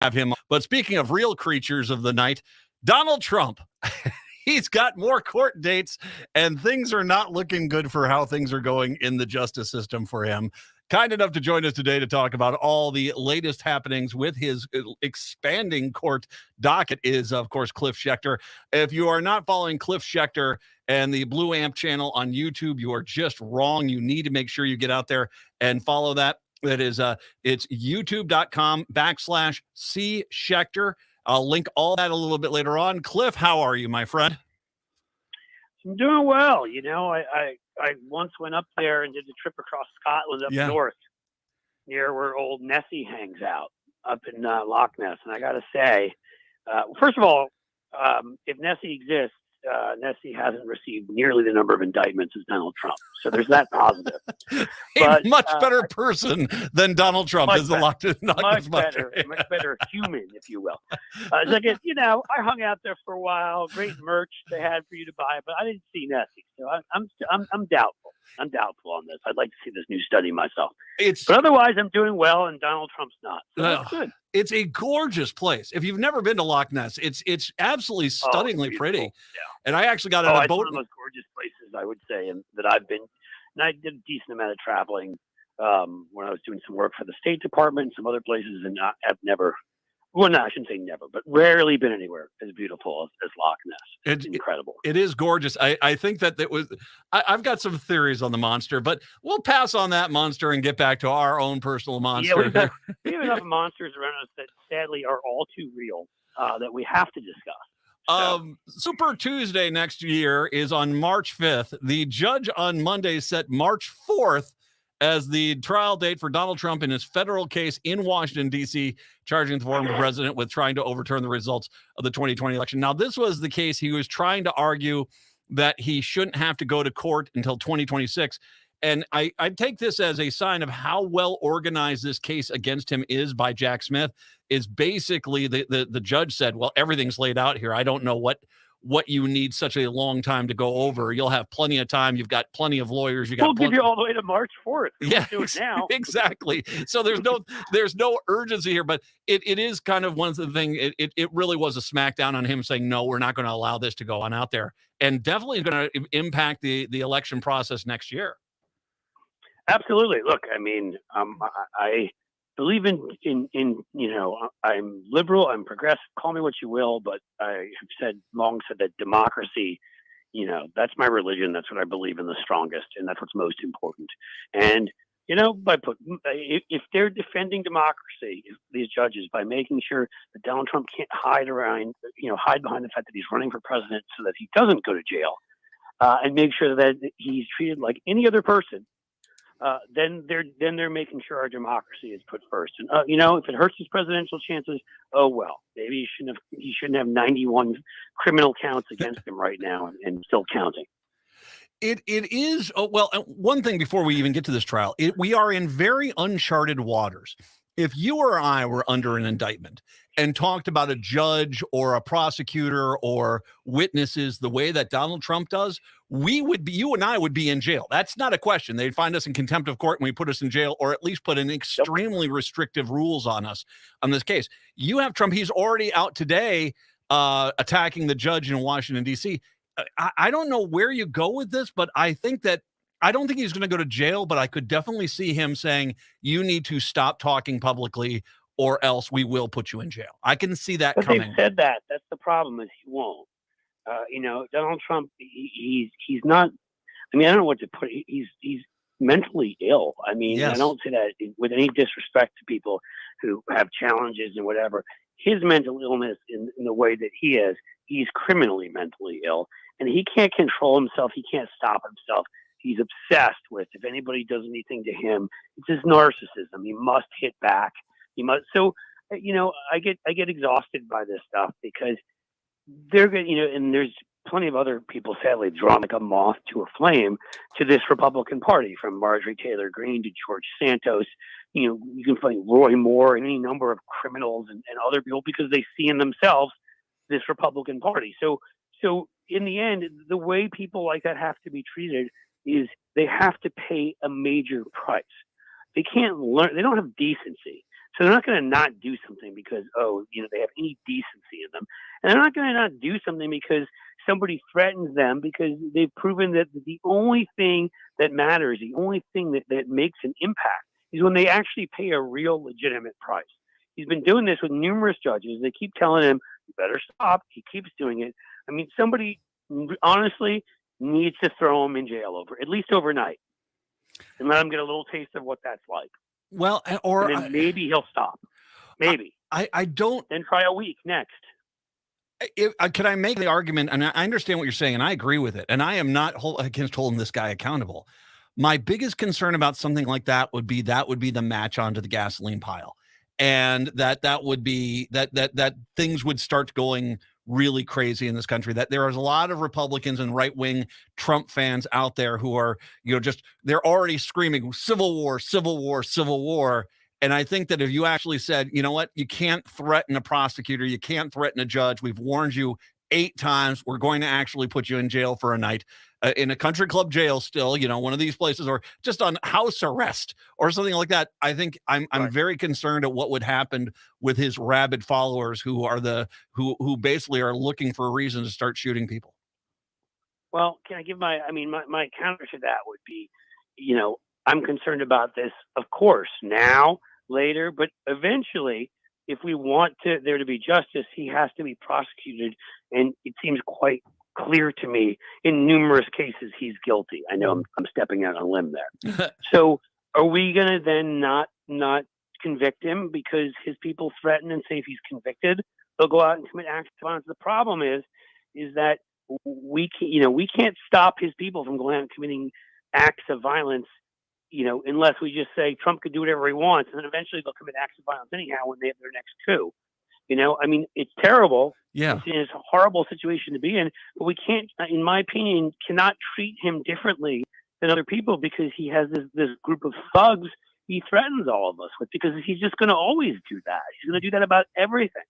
have him. But speaking of real creatures of the night, Donald Trump. He's got more court dates, and things are not looking good for how things are going in the justice system for him. Kind enough to join us today to talk about all the latest happenings with his expanding court docket is, of course, Cliff Schechter. If you are not following Cliff Schechter and the Blue Amp channel on YouTube, you are just wrong. You need to make sure you get out there and follow that. That is, it's youtube.com/C Schechter. I'll link all that a little bit later on. Cliff, how are you, my friend? I'm doing well. You know, I once went up there and did a trip across Scotland up north near where old Nessie hangs out up in Loch Ness. And I got to say, first of all, if Nessie exists, Nessie hasn't received nearly the number of indictments as Donald Trump. So there's that positive. A much better person than Donald Trump is the Loch Ness. Much better human, if you will. You know, I hung out there for a while. Great merch they had for you to buy, but I didn't see Nessie. So I'm doubtful. I'm doubtful on this. I'd like to see this new study myself. But otherwise, I'm doing well, and Donald Trump's not. So that's good. It's a gorgeous place. If you've never been to Loch Ness, it's absolutely stunningly pretty. Yeah. And I actually got on a boat. It's one of the most gorgeous places, I would say, and that I've been. And I did a decent amount of traveling when I was doing some work for the State Department and some other places, and I've never. Well, no, I shouldn't say never, but rarely been anywhere as beautiful as Loch Ness. It's incredible. It is gorgeous. I think that it was. I've got some theories on the monster, but we'll pass on that monster and get back to our own personal monster. Yeah, we have enough monsters around us that sadly are all too real that we have to discuss. So. Super Tuesday next year is on March 5th. The judge on Monday set March 4th as the trial date for Donald Trump in his federal case in Washington, D.C., charging the former president with trying to overturn the results of the 2020 election. Now, this was the case he was trying to argue that he shouldn't have to go to court until 2026. And I take this as a sign of how well organized this case against him is by Jack Smith. Is basically the judge said, well, everything's laid out here. I don't know what you need such a long time to go over. You'll have plenty of time. You've got plenty of lawyers. We'll give you all the way to March 4th. Yeah, do it now. Exactly. So there's no urgency here, but it is kind of one of the things. It really was a smackdown on him saying, no, we're not going to allow this to go on out there, and definitely going to impact the election process next year. Absolutely. Look, I mean, I believe in you know, I'm liberal, I'm progressive, call me what you will, but I have long said that democracy, you know, that's my religion. That's what I believe in the strongest, and that's what's most important. And, you know, if they're defending democracy, if these judges, by making sure that Donald Trump can't hide behind the fact that he's running for president so that he doesn't go to jail, and make sure that he's treated like any other person, then they're making sure our democracy is put first. And you know, if it hurts his presidential chances, oh well. Maybe he shouldn't have 91 criminal counts against him right now and still counting. It is one thing before we even get to this trial. We are in very uncharted waters. If you or I were under an indictment and talked about a judge or a prosecutor or witnesses the way that Donald Trump does, you and I would be in jail. That's not a question. They'd find us in contempt of court and we put us in jail, or at least put in extremely restrictive rules on us on this case. You have Trump. He's already out today attacking the judge in Washington, D.C. I don't know where you go with this, but I don't think he's going to go to jail, but I could definitely see him saying, you need to stop talking publicly or else we will put you in jail. I can see that coming. They've said that. That's the problem, is he won't. You know, Donald Trump, he's not, I mean, I don't know what to put, he's mentally ill. I mean, yes. I don't say that with any disrespect to people who have challenges and whatever. His mental illness in the way that he is, he's criminally mentally ill, and he can't control himself. He can't stop himself. He's obsessed with, if anybody does anything to him, it's his narcissism. He must hit back. He must. So, you know, I get exhausted by this stuff because they're going, you know, and there's plenty of other people, sadly, drawn like a moth to a flame to this Republican Party, from Marjorie Taylor Greene to George Santos. You know, you can find Roy Moore and any number of criminals and other people, because they see in themselves this Republican Party. So in the end, the way people like that have to be treated is they have to pay a major price. They can't learn. They don't have decency. So they're not going to not do something because, they have any decency in them. And they're not going to not do something because somebody threatens them, because they've proven that the only thing that matters, the only thing that makes an impact is when they actually pay a real legitimate price. He's been doing this with numerous judges. They keep telling him, you better stop. He keeps doing it. I mean, somebody honestly needs to throw him in jail at least overnight, and let him get a little taste of what that's like. Well, and then maybe he'll stop. Maybe. I don't. Then try a week next. Could I make the argument, and I understand what you're saying, and I agree with it, and I am not against holding this guy accountable. My biggest concern about something like that would be the match onto the gasoline pile, and that would be that things would start going really crazy in this country. That there is a lot of Republicans and right-wing Trump fans out there who are, they're already screaming civil war, civil war, civil war. And I think that if you actually said, you know what, you can't threaten a prosecutor, you can't threaten a judge. We've warned you 8 times. We're going to actually put you in jail for a night, in a country club jail still, one of these places, or just on house arrest or something like that. I think I'm very concerned at what would happen with his rabid followers who are who basically are looking for a reason to start shooting people. Well, can I give my counter to that would be, I'm concerned about this, of course, now, later, but eventually, if we want there to be justice, he has to be prosecuted. And it seems quite clear to me in numerous cases he's guilty. I know I'm stepping out on a limb there. So are we going to then not convict him because his people threaten and say if he's convicted, they'll go out and commit acts of violence? The problem is that we can't stop his people from going out and committing acts of violence, unless we just say Trump could do whatever he wants, and then eventually they'll commit acts of violence anyhow when they have their next coup. I mean, it's terrible. Yeah. It's a horrible situation to be in, but we can't, in my opinion, cannot treat him differently than other people because he has this group of thugs he threatens all of us with, because he's just going to always do that. He's going to do that about everything.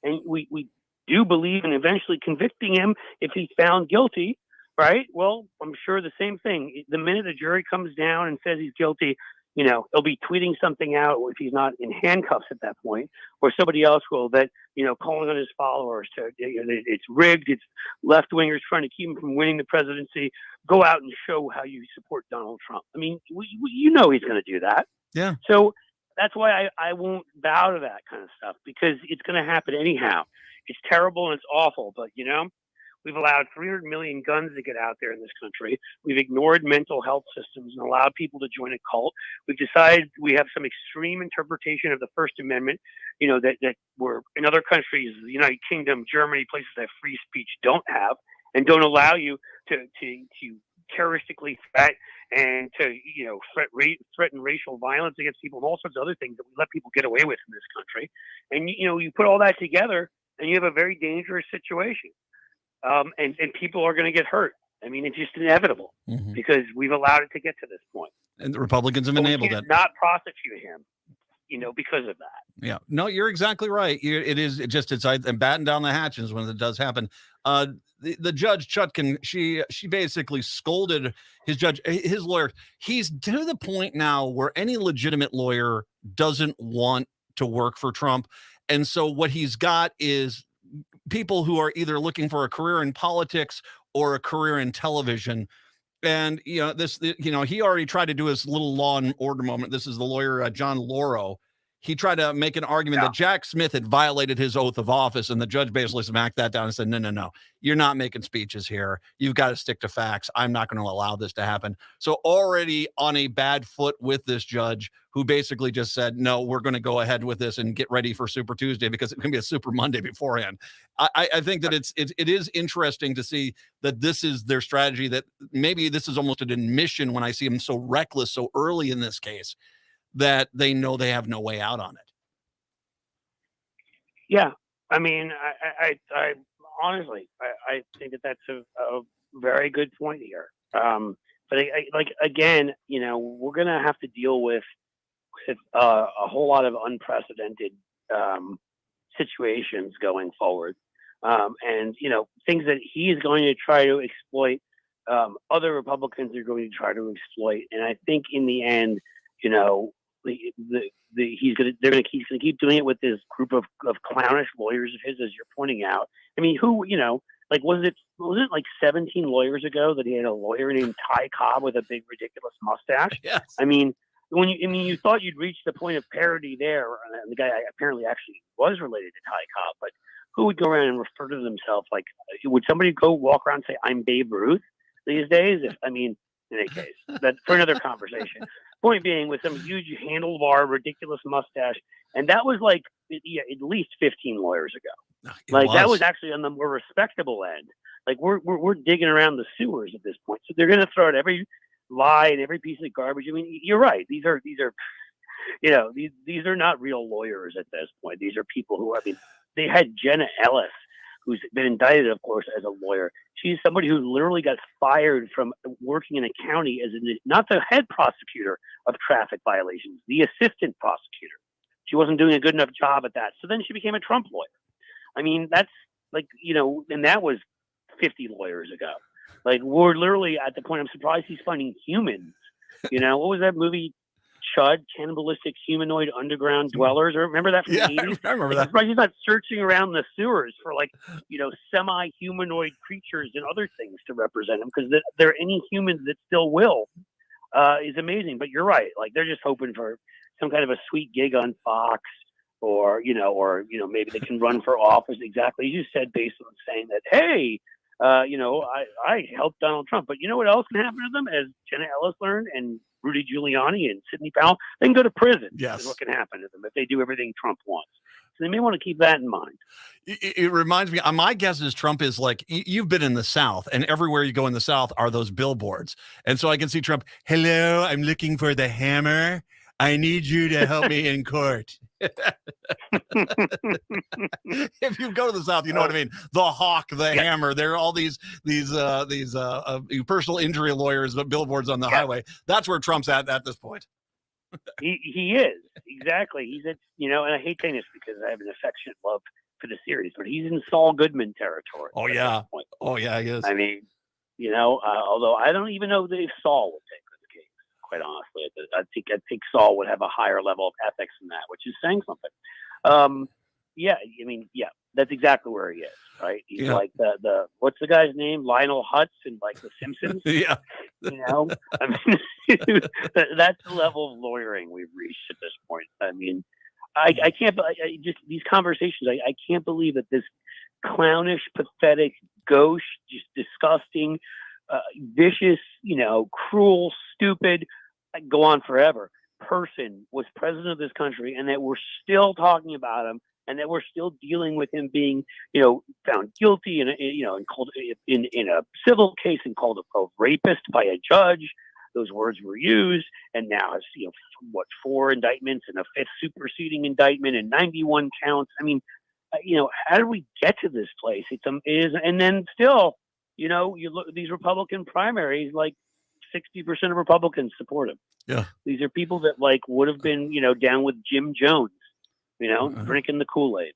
And we do believe in eventually convicting him if he's found guilty. Right. Well, I'm sure the same thing. The minute the jury comes down and says he's guilty, he'll be tweeting something out if he's not in handcuffs at that point, or somebody else will calling on his followers to, it's rigged. It's left wingers trying to keep him from winning the presidency. Go out and show how you support Donald Trump. I mean, he's going to do that. Yeah. So that's why I won't bow to that kind of stuff, because it's going to happen anyhow. It's terrible and it's awful, but we've allowed 300 million guns to get out there in this country. We've ignored mental health systems and allowed people to join a cult. We've decided we have some extreme interpretation of the First Amendment, that we're in other countries, the United Kingdom, Germany, places that free speech don't have, and don't allow you to terroristically threat and to threaten racial violence against people and all sorts of other things that we let people get away with in this country. And you put all that together and you have a very dangerous situation. And people are going to get hurt. I mean, it's just inevitable because we've allowed it to get to this point. And the Republicans have enabled it. Not prosecute him, because of that. Yeah. No, you're exactly right. I'm batting down the hatches when it does happen. The judge Chutkan, she basically scolded his lawyer. He's to the point now where any legitimate lawyer doesn't want to work for Trump. And so what he's got is people who are either looking for a career in politics or a career in television. And, he already tried to do his little Law and Order moment. This is the lawyer, John Lauro. He tried to make an argument that Jack Smith had violated his oath of office, and the judge basically smacked that down and said, no, you're not making speeches here. You've got to stick to facts. I'm not going to allow this to happen. So already on a bad foot with this judge, who basically just said, no, we're going to go ahead with this and get ready for Super Tuesday because it can be a Super Monday beforehand. I think that it is interesting to see that this is their strategy, that maybe this is almost an admission when I see them so reckless so early in this case, that they know they have no way out on it. Yeah. I mean, I honestly, I think that that's a very good point here. But again, we're going to have to deal with a whole lot of unprecedented situations going forward. And, things that he is going to try to exploit, other Republicans are going to try to exploit. And I think in the end, they're gonna keep doing it with this group of clownish lawyers of his, as you're pointing out. I mean, who like was it like 17 lawyers ago that he had a lawyer named Ty Cobb with a big ridiculous mustache? Yes. I mean, you thought you'd reached the point of parody there, and the guy apparently actually was related to Ty Cobb, but who would go around and refer to themselves like? Would somebody go walk around and say I'm Babe Ruth these days? In any case, that's for another conversation. Point being, with some huge handlebar, ridiculous mustache, and that was like at least 15 lawyers ago. That was actually on the more respectable end. Like we're digging around the sewers at this point, so they're going to throw out every lie and every piece of garbage. I mean, you're right. These are these are not real lawyers at this point. These are people who, I mean, they had Jenna Ellis, who's been indicted, of course, as a lawyer. She's somebody who literally got fired from working in a county as not the head prosecutor of traffic violations, the assistant prosecutor. She wasn't doing a good enough job at that. So then she became a Trump lawyer. I mean, that's like, and that was 50 lawyers ago. Like, we're literally at the point, I'm surprised he's finding humans. What was that movie? Chud, Cannibalistic Humanoid Underground Dwellers. Remember that from the 80s? I remember that. He's not searching around the sewers for semi-humanoid creatures and other things to represent him, because there are any humans that still will is amazing. But you're right. Like, they're just hoping for some kind of a sweet gig on Fox, or maybe they can run for office. Exactly as you said, based on saying that, hey, I helped Donald Trump. But you know what else can happen to them, as Jenna Ellis learned, and Rudy Giuliani and Sidney Powell? They can go to prison. Yes. Is what can happen to them if they do everything Trump wants. So they may want to keep that in mind. It reminds me, my guess is Trump is like, you've been in the South, and everywhere you go in the South are those billboards. And so I can see Trump, hello, I'm looking for the hammer. I need you to help me in court. If you go to the South, you know what I mean. The hawk, the hammer. There are all these personal injury lawyers, but billboards on the highway. That's where Trump's at this point. He is, exactly. He's at, and I hate saying this because I have an affectionate love for the series, but he's in Saul Goodman territory. Oh yeah. Oh yeah, he is. I mean, although I don't even know if Saul would take this case. Quite honestly, I think Saul would have a higher level of ethics than that, which is saying something. That's exactly where he is, right? He's like the what's the guy's name? Lionel Hutz in like The Simpsons. Yeah. I mean, that's the level of lawyering we've reached at this point. I mean, I can't. Just these conversations. I can't believe that this clownish, pathetic, gauche, just disgusting, vicious, cruel, stupid, go on forever, person was president of this country, and that we're still talking about him, and that we're still dealing with him being, found guilty and called in a civil case and called a rapist by a judge. Those words were used, and now it's 4 indictments and a 5th superseding indictment and 91 counts. I mean, how did we get to this place? It is, and then still, you look at these Republican primaries, like 60% of Republicans support him. Yeah, these are people that would have been down with Jim Jones, drinking the Kool-Aid.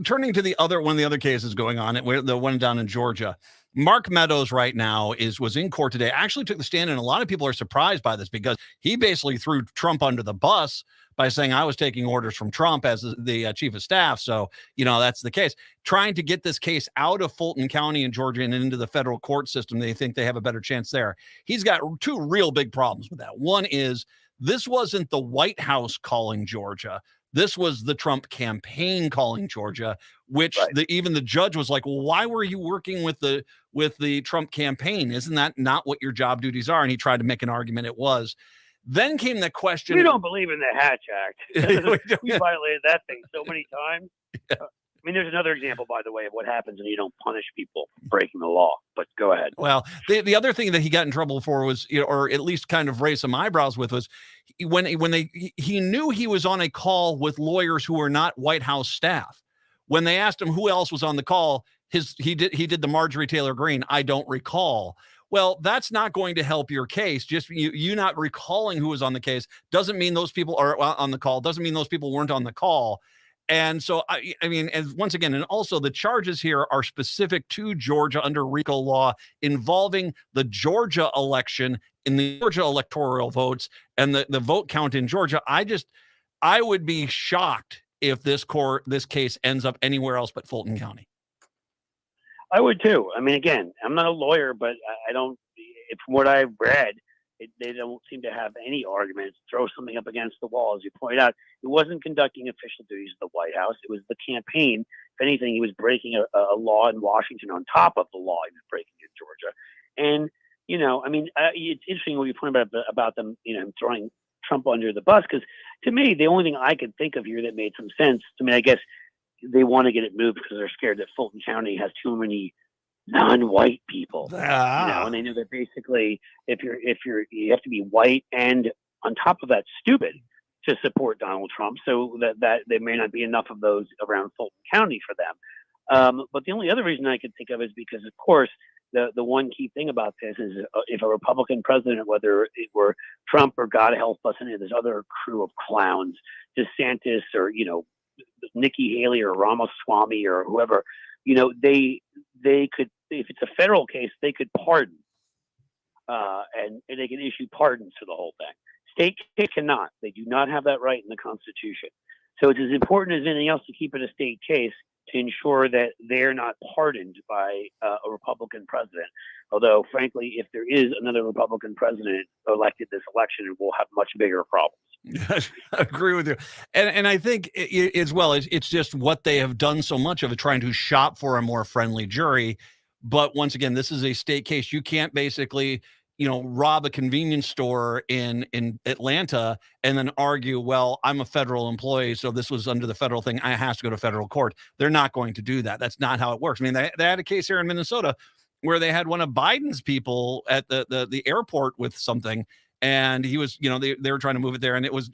Turning to one of the other cases going on, the one down in Georgia. Mark Meadows right now was in court today, actually took the stand, and a lot of people are surprised by this because he basically threw Trump under the bus by saying, I was taking orders from Trump as the chief of staff. So, that's the case. Trying to get this case out of Fulton County in Georgia and into the federal court system. They think they have a better chance there. He's got 2 real big problems with that. One is, this wasn't the White House calling Georgia. This was the Trump campaign calling Georgia, which even the judge was like, well, why were you working with the Trump campaign? Isn't that not what your job duties are? And he tried to make an argument it was. Then came the question. We don't believe in the Hatch Act. We violated that thing so many times. Yeah. I mean, there's another example, by the way, of what happens when you don't punish people breaking the law. But go ahead. Well, the other thing that he got in trouble for was, or at least kind of raised some eyebrows with, was when he knew he was on a call with lawyers who were not White House staff. When they asked him who else was on the call, he did the Marjorie Taylor Greene, I don't recall. Well, that's not going to help your case. Just you not recalling who was on the case doesn't mean those people are on the call. Doesn't mean those people weren't on the call. And so, I mean, and once again, and also the charges here are specific to Georgia under RICO law involving the Georgia election in the Georgia electoral votes and the vote count in Georgia. I would be shocked if this case ends up anywhere else but Fulton County. I would too. I mean, again, I'm not a lawyer, but I don't, from what I've read, they don't seem to have any arguments. Throw something up against the wall, as you pointed out. He wasn't conducting official duties at the White House. It was the campaign. If anything, he was breaking a law in Washington on top of the law he was breaking in Georgia. And, I mean, it's interesting what you point about them, throwing Trump under the bus, because to me, the only thing I could think of here that made some sense, I mean, I guess they want to get it moved because they're scared that Fulton County has too many non-white people, and they know that basically if you have to be white and on top of that stupid to support Donald Trump, so that there may not be enough of those around Fulton County for them. But the only other reason I could think of is because, of course, the one key thing about this is if a Republican president, whether it were Trump or God help us any of this other crew of clowns, DeSantis or Nikki Haley or Ramaswamy or whoever, they could, if it's a federal case, they could pardon, and they can issue pardons for the whole thing. State case cannot. They do not have that right in the Constitution. So it's as important as anything else to keep it a state case to ensure that they're not pardoned by a Republican president. Although, frankly, if there is another Republican president elected this election, we'll have much bigger problems. I agree with you. And I think as well, it's just what they have done so much of it, trying to shop for a more friendly jury. But once again, this is a state case. You can't basically, rob a convenience store in Atlanta and then argue, well, I'm a federal employee, so this was under the federal thing. I have to go to federal court. They're not going to do that. That's not how it works. I mean, they had a case here in Minnesota where they had one of Biden's people at the airport with something. And he was, they were trying to move it there. And it was,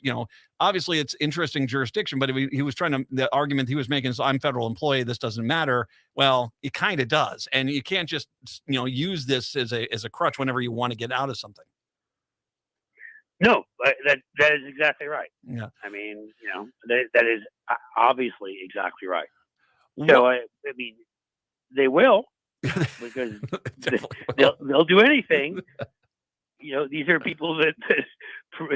obviously it's interesting jurisdiction, but he was the argument he was making is I'm a federal employee. This doesn't matter. Well, it kind of does. And you can't just, use this as a crutch whenever you want to get out of something. No, that is exactly right. Yeah. I mean, that is obviously exactly right. So, I mean, they will, because they'll do anything. These are people that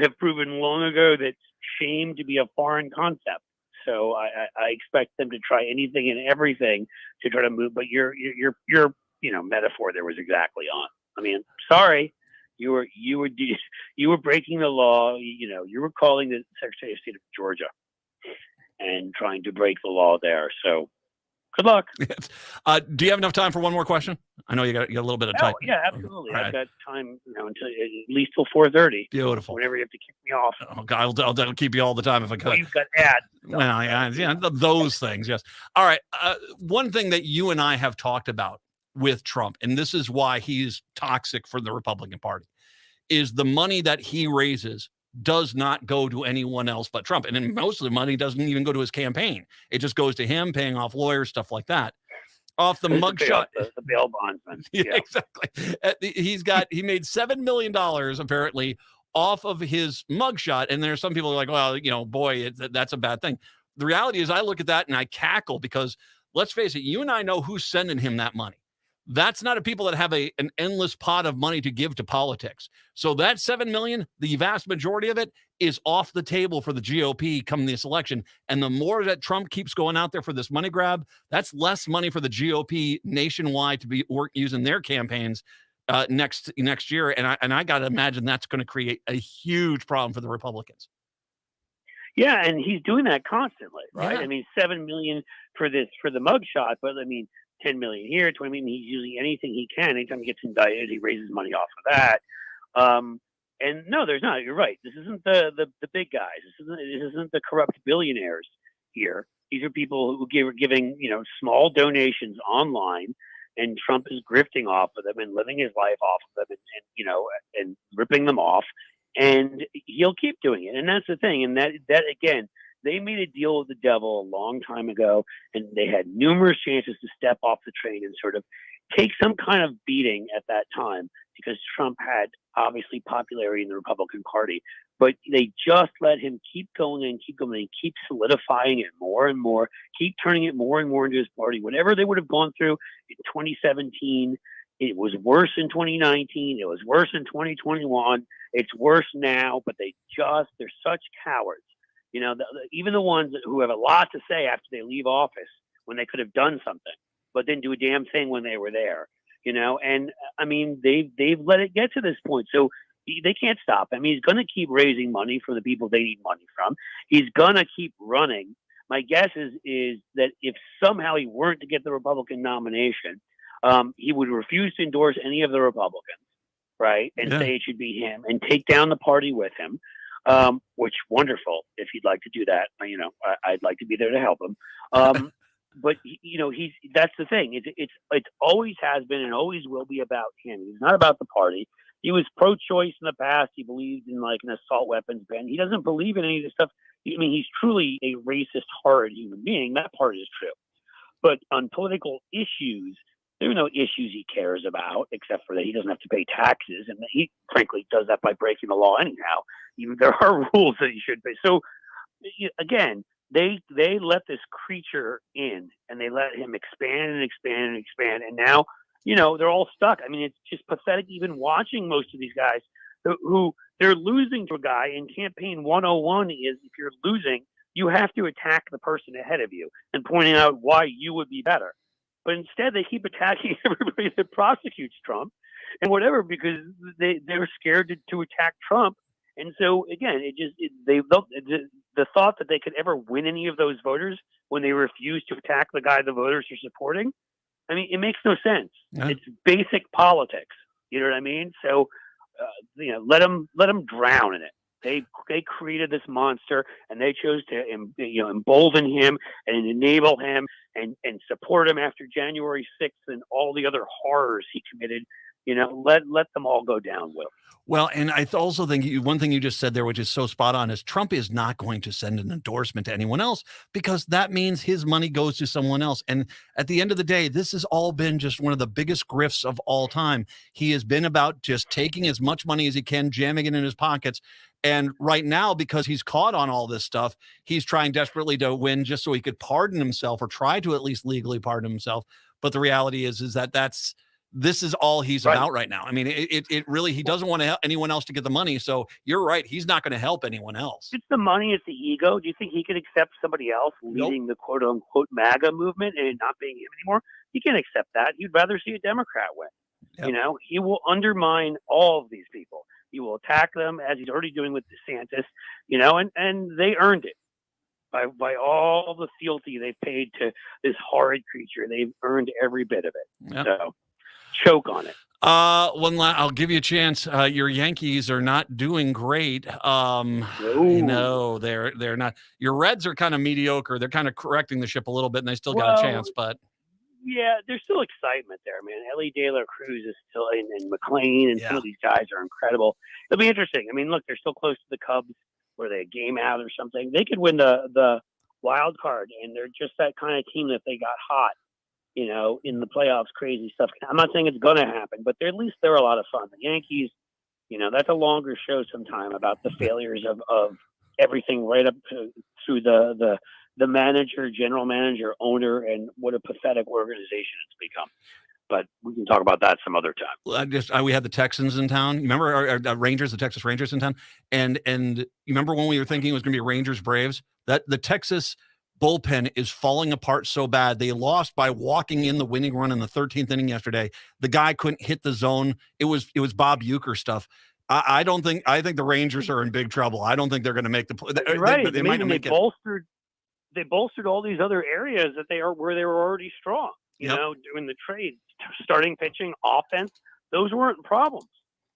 have proven long ago that shame to be a foreign concept. So I expect them to try anything and everything to try to move. But your metaphor there was exactly on. I mean, sorry, you were breaking the law. You were calling the Secretary of State of Georgia and trying to break the law there. So good luck. Do you have enough time for one more question? I know you got a little bit of time. Yeah, absolutely. I've got time until at least till 4:30. Beautiful. Whenever you have to kick me off. Oh, God, I'll keep you all the time if I could. You've got ads. Well, yeah, those things. Yes. All right. One thing that you and I have talked about with Trump, and this is why he's toxic for the Republican Party, is the money that he raises does not go to anyone else but Trump. And then most of the money doesn't even go to his campaign. It just goes to him, paying off lawyers, stuff like that. Off the mugshot. The bail bondsman. Yeah, exactly. He made $7 million apparently off of his mugshot. And there's some people who are like, well, boy, that's a bad thing. The reality is I look at that and I cackle because let's face it, you and I know who's sending him that money. That's not a people that have an endless pot of money to give to politics. So that $7 million, the vast majority of it is off the table for the GOP come this election. And the more that Trump keeps going out there for this money grab, that's less money for the GOP nationwide to be using their campaigns next year. And I got to imagine that's going to create a huge problem for the Republicans. Yeah, and he's doing that constantly, right? Yeah. I mean, $7 million for the mugshot, but I mean, 10 million here, 20 million. He's using anything he can. Anytime he gets indicted, he raises money off of that. And no, there's not. You're right. This isn't the big guys. This isn't the corrupt billionaires here. These are people who are giving small donations online, and Trump is grifting off of them and living his life off of them, and ripping them off. And he'll keep doing it. And that's the thing. And that again. They made a deal with the devil a long time ago, and they had numerous chances to step off the train and sort of take some kind of beating at that time because Trump had obviously popularity in the Republican Party. but they just let him keep going and keep solidifying it more and more, keep turning it more and more into his party. Whatever they would have gone through in 2017, it was worse in 2019. It was worse in 2021. It's worse now, but they're such cowards. Even the ones who have a lot to say after they leave office when they could have done something, but didn't do a damn thing when they were there. And I mean, they've let it get to this point. So they can't stop him. He's going to keep raising money from the people they need money from. He's going to keep running. My guess is that if somehow he weren't to get the Republican nomination, he would refuse to endorse any of the Republicans, right? And say it should be him and take down the party with him, which wonderful if he'd like to do that. I'd like to be there to help him. But that's the thing. It's always has been and always will be about him. He's not about the party. He was pro-choice in the past. He believed in like an assault weapons ban. He doesn't believe in any of this stuff. I mean, he's truly a racist, horrid human being. That part is true. But on political issues, there are no issues he cares about, except for that he doesn't have to pay taxes. And he, frankly, does that by breaking the law anyhow. There are rules that he should pay. So, again, they let this creature in, and they let him expand and expand and expand. And now, they're all stuck. I mean, it's just pathetic even watching most of these guys who they're losing to a guy. And campaign 101 is if you're losing, you have to attack the person ahead of you and pointing out why you would be better. But instead, they keep attacking everybody that prosecutes Trump and whatever because they're scared to attack Trump. And so, again, the thought that they could ever win any of those voters when they refuse to attack the guy the voters are supporting, I mean, it makes no sense. Yeah. It's basic politics. You know what I mean? So, let them drown in it. They created this monster, and they chose to embolden him and enable him and support him after January 6th and all the other horrors he committed. Let them all go down, Will. Well, and I also think one thing you just said there, which is so spot on, is Trump is not going to send an endorsement to anyone else because that means his money goes to someone else. And at the end of the day, this has all been just one of the biggest grifts of all time. He has been about just taking as much money as he can, jamming it in his pockets. And right now, because he's caught on all this stuff, he's trying desperately to win just so he could pardon himself or try to at least legally pardon himself. But the reality is that this is all he's about right now. I mean, it really, he doesn't want to help anyone else to get the money. So you're right. He's not going to help anyone else. It's the money. It's the ego. Do you think he could accept somebody else leading the quote unquote MAGA movement and not being him anymore? He can't accept that. He'd rather see a Democrat win. Yep. He will undermine all of these people. He will attack them as he's already doing with DeSantis, and they earned it by all the fealty they've paid to this horrid creature. They've earned every bit of it. Yep. So choke on it. I'll give you a chance. Your Yankees are not doing great. No, they're not. Your Reds are kind of mediocre. They're kind of correcting the ship a little bit, and they still got a chance. But yeah, there's still excitement there, man. Ellie De La Cruz is still in, and McNeil, and some of these guys are incredible. It'll be interesting. I mean, look, they're still close to the Cubs, where they a game out or something. They could win the wild card, and they're just that kind of team that they got hot. In the playoffs, crazy stuff. I'm not saying it's going to happen, but at least they're a lot of fun. The Yankees, that's a longer show sometime about the failures of everything right up through the manager, general manager, owner, and what a pathetic organization it's become. But we can talk about that some other time. We had the Texans in town. You remember our Rangers, the Texas Rangers in town? And you remember when we were thinking it was going to be Rangers Braves? That the Texas bullpen is falling apart so bad. They lost by walking in the winning run in the 13th inning yesterday. The guy couldn't hit the zone. It was Bob Uecker stuff. I think the Rangers are in big trouble. I don't think they're going to make the play. Right. They might make it. They bolstered all these other areas where they were already strong. Doing the trade, starting pitching, offense. Those weren't problems.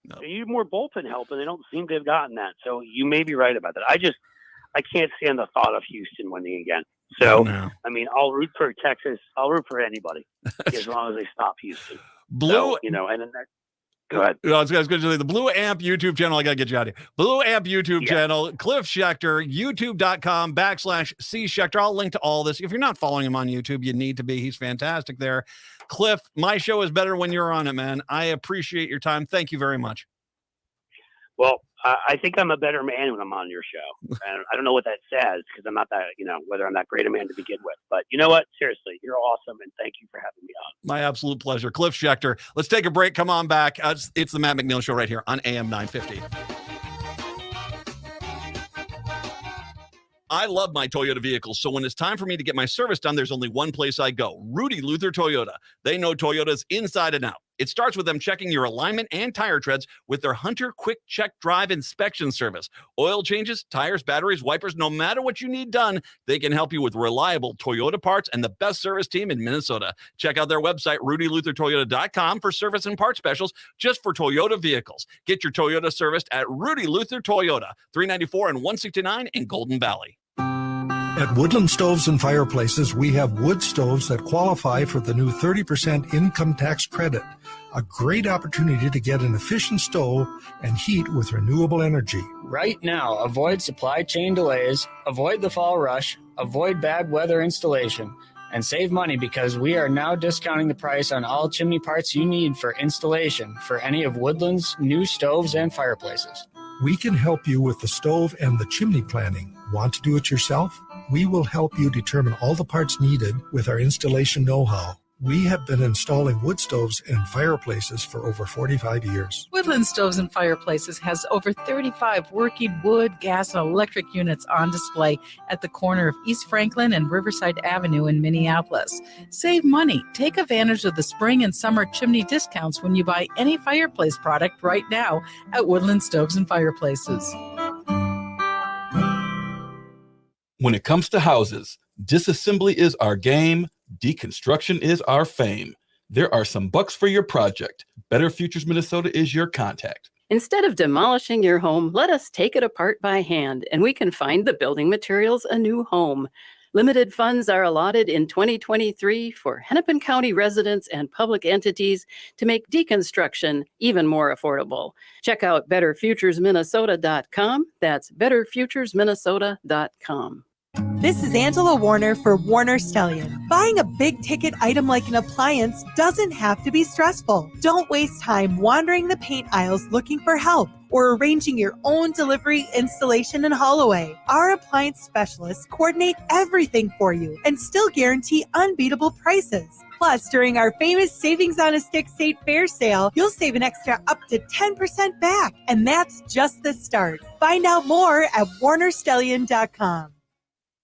No. They need more bullpen help, and they don't seem to have gotten that. So you may be right about that. I can't stand the thought of Houston winning again. So, I mean, I'll root for Texas. I'll root for anybody as long as they stop Houston. And then go ahead. I was going to say the Blue Amp YouTube channel. I got to get you out of here. Blue Amp YouTube channel, Cliff Schechter, youtube.com/C Schechter. I'll link to all this. If you're not following him on YouTube, you need to be. He's fantastic there. Cliff, my show is better when you're on it, man. I appreciate your time. Thank you very much. Well, I think I'm a better man when I'm on your show. And I don't know what that says because I'm not that, whether I'm that great a man to begin with. But you know what? Seriously, you're awesome. And thank you for having me on. My absolute pleasure. Cliff Schechter. Let's take a break. Come on back. It's the Matt McNeil Show right here on AM 950. I love my Toyota vehicles, so when it's time for me to get my service done, there's only one place I go, Rudy Luther Toyota. They know Toyotas inside and out. It starts with them checking your alignment and tire treads with their Hunter Quick Check Drive inspection service. Oil changes, tires, batteries, wipers, no matter what you need done, they can help you with reliable Toyota parts and the best service team in Minnesota. Check out their website, rudyluthertoyota.com, for service and part specials just for Toyota vehicles. Get your Toyota serviced at Rudy Luther Toyota, 394 and 169 in Golden Valley. At Woodland Stoves and Fireplaces, we have wood stoves that qualify for the new 30% income tax credit. A great opportunity to get an efficient stove and heat with renewable energy. Right now, avoid supply chain delays, avoid the fall rush, avoid bad weather installation, and save money because we are now discounting the price on all chimney parts you need for installation for any of Woodland's new stoves and fireplaces. We can help you with the stove and the chimney planning. Want to do it yourself? We will help you determine all the parts needed with our installation know-how. We have been installing wood stoves and fireplaces for over 45 years. Woodland Stoves and Fireplaces has over 35 working wood, gas, and electric units on display at the corner of East Franklin and Riverside Avenue in Minneapolis. Save money. Take advantage of the spring and summer chimney discounts when you buy any fireplace product right now at Woodland Stoves and Fireplaces. When it comes to houses, disassembly is our game. Deconstruction is our fame. There are some bucks for your project. Better Futures Minnesota is your contact. Instead of demolishing your home, let us take it apart by hand, and we can find the building materials a new home. Limited funds are allotted in 2023 for Hennepin County residents and public entities to make deconstruction even more affordable. Check out betterfuturesminnesota.com. That's betterfuturesminnesota.com. This is Angela Warner for Warner Stellian. Buying a big-ticket item like an appliance doesn't have to be stressful. Don't waste time wandering the paint aisles looking for help or arranging your own delivery, installation, and haul away. Our appliance specialists coordinate everything for you and still guarantee unbeatable prices. Plus, during our famous Savings on a Stick State Fair sale, you'll save an extra up to 10% back. And that's just the start. Find out more at warnerstellian.com.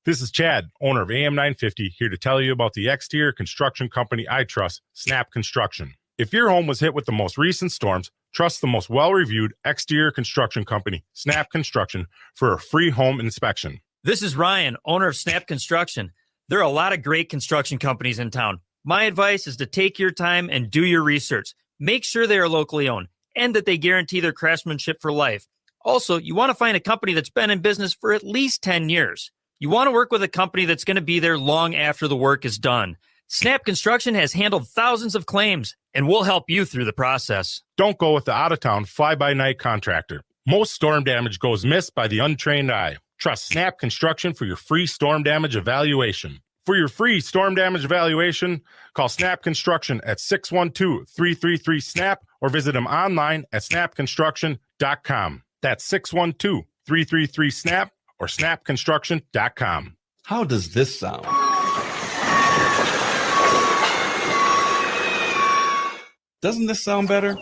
This is Chad, owner of AM 950, here to tell you about the exterior construction company I trust, Snap Construction. If your home was hit with the most recent storms, trust the most well-reviewed exterior construction company, Snap Construction, for a free home inspection. This is Ryan, owner of Snap Construction. There are a lot of great construction companies in town. My advice is to take your time and do your research. Make sure they are locally owned and that they guarantee their craftsmanship for life. Also, you want to find a company that's been in business for at least 10 years. You want to work with a company that's going to be there long after the work is done. Snap Construction has handled thousands of claims, and we'll help you through the process. Don't go with the out-of-town fly-by-night contractor. Most storm damage goes missed by the untrained eye. Trust Snap Construction for your free storm damage evaluation. For your free storm damage evaluation, call Snap Construction at 612-333-SNAP or visit them online at snapconstruction.com. That's 612-333-SNAP or snapconstruction.com. How does this sound? Doesn't this sound better?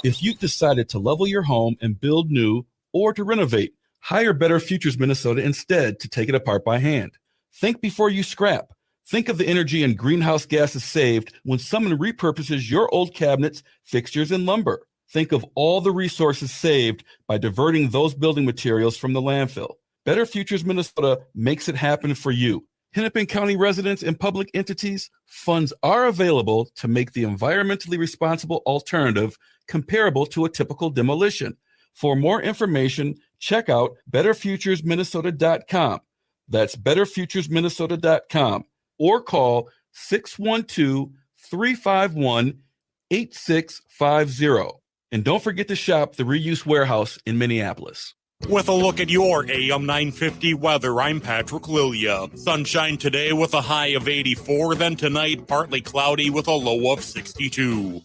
If you've decided to level your home and build new or to renovate, hire Better Futures Minnesota instead to take it apart by hand. Think before you scrap. Think of the energy and greenhouse gases saved when someone repurposes your old cabinets, fixtures, and lumber. Think of all the resources saved by diverting those building materials from the landfill. Better Futures Minnesota makes it happen for you. Hennepin County residents and public entities, funds are available to make the environmentally responsible alternative comparable to a typical demolition. For more information, check out betterfuturesminnesota.com. That's betterfuturesminnesota.com or call 612-351-8650. And don't forget to shop the Reuse Warehouse in Minneapolis. With a look at your AM 950 weather, I'm Patrick Lilia. Sunshine today with a high of 84, then tonight partly cloudy with a low of 62.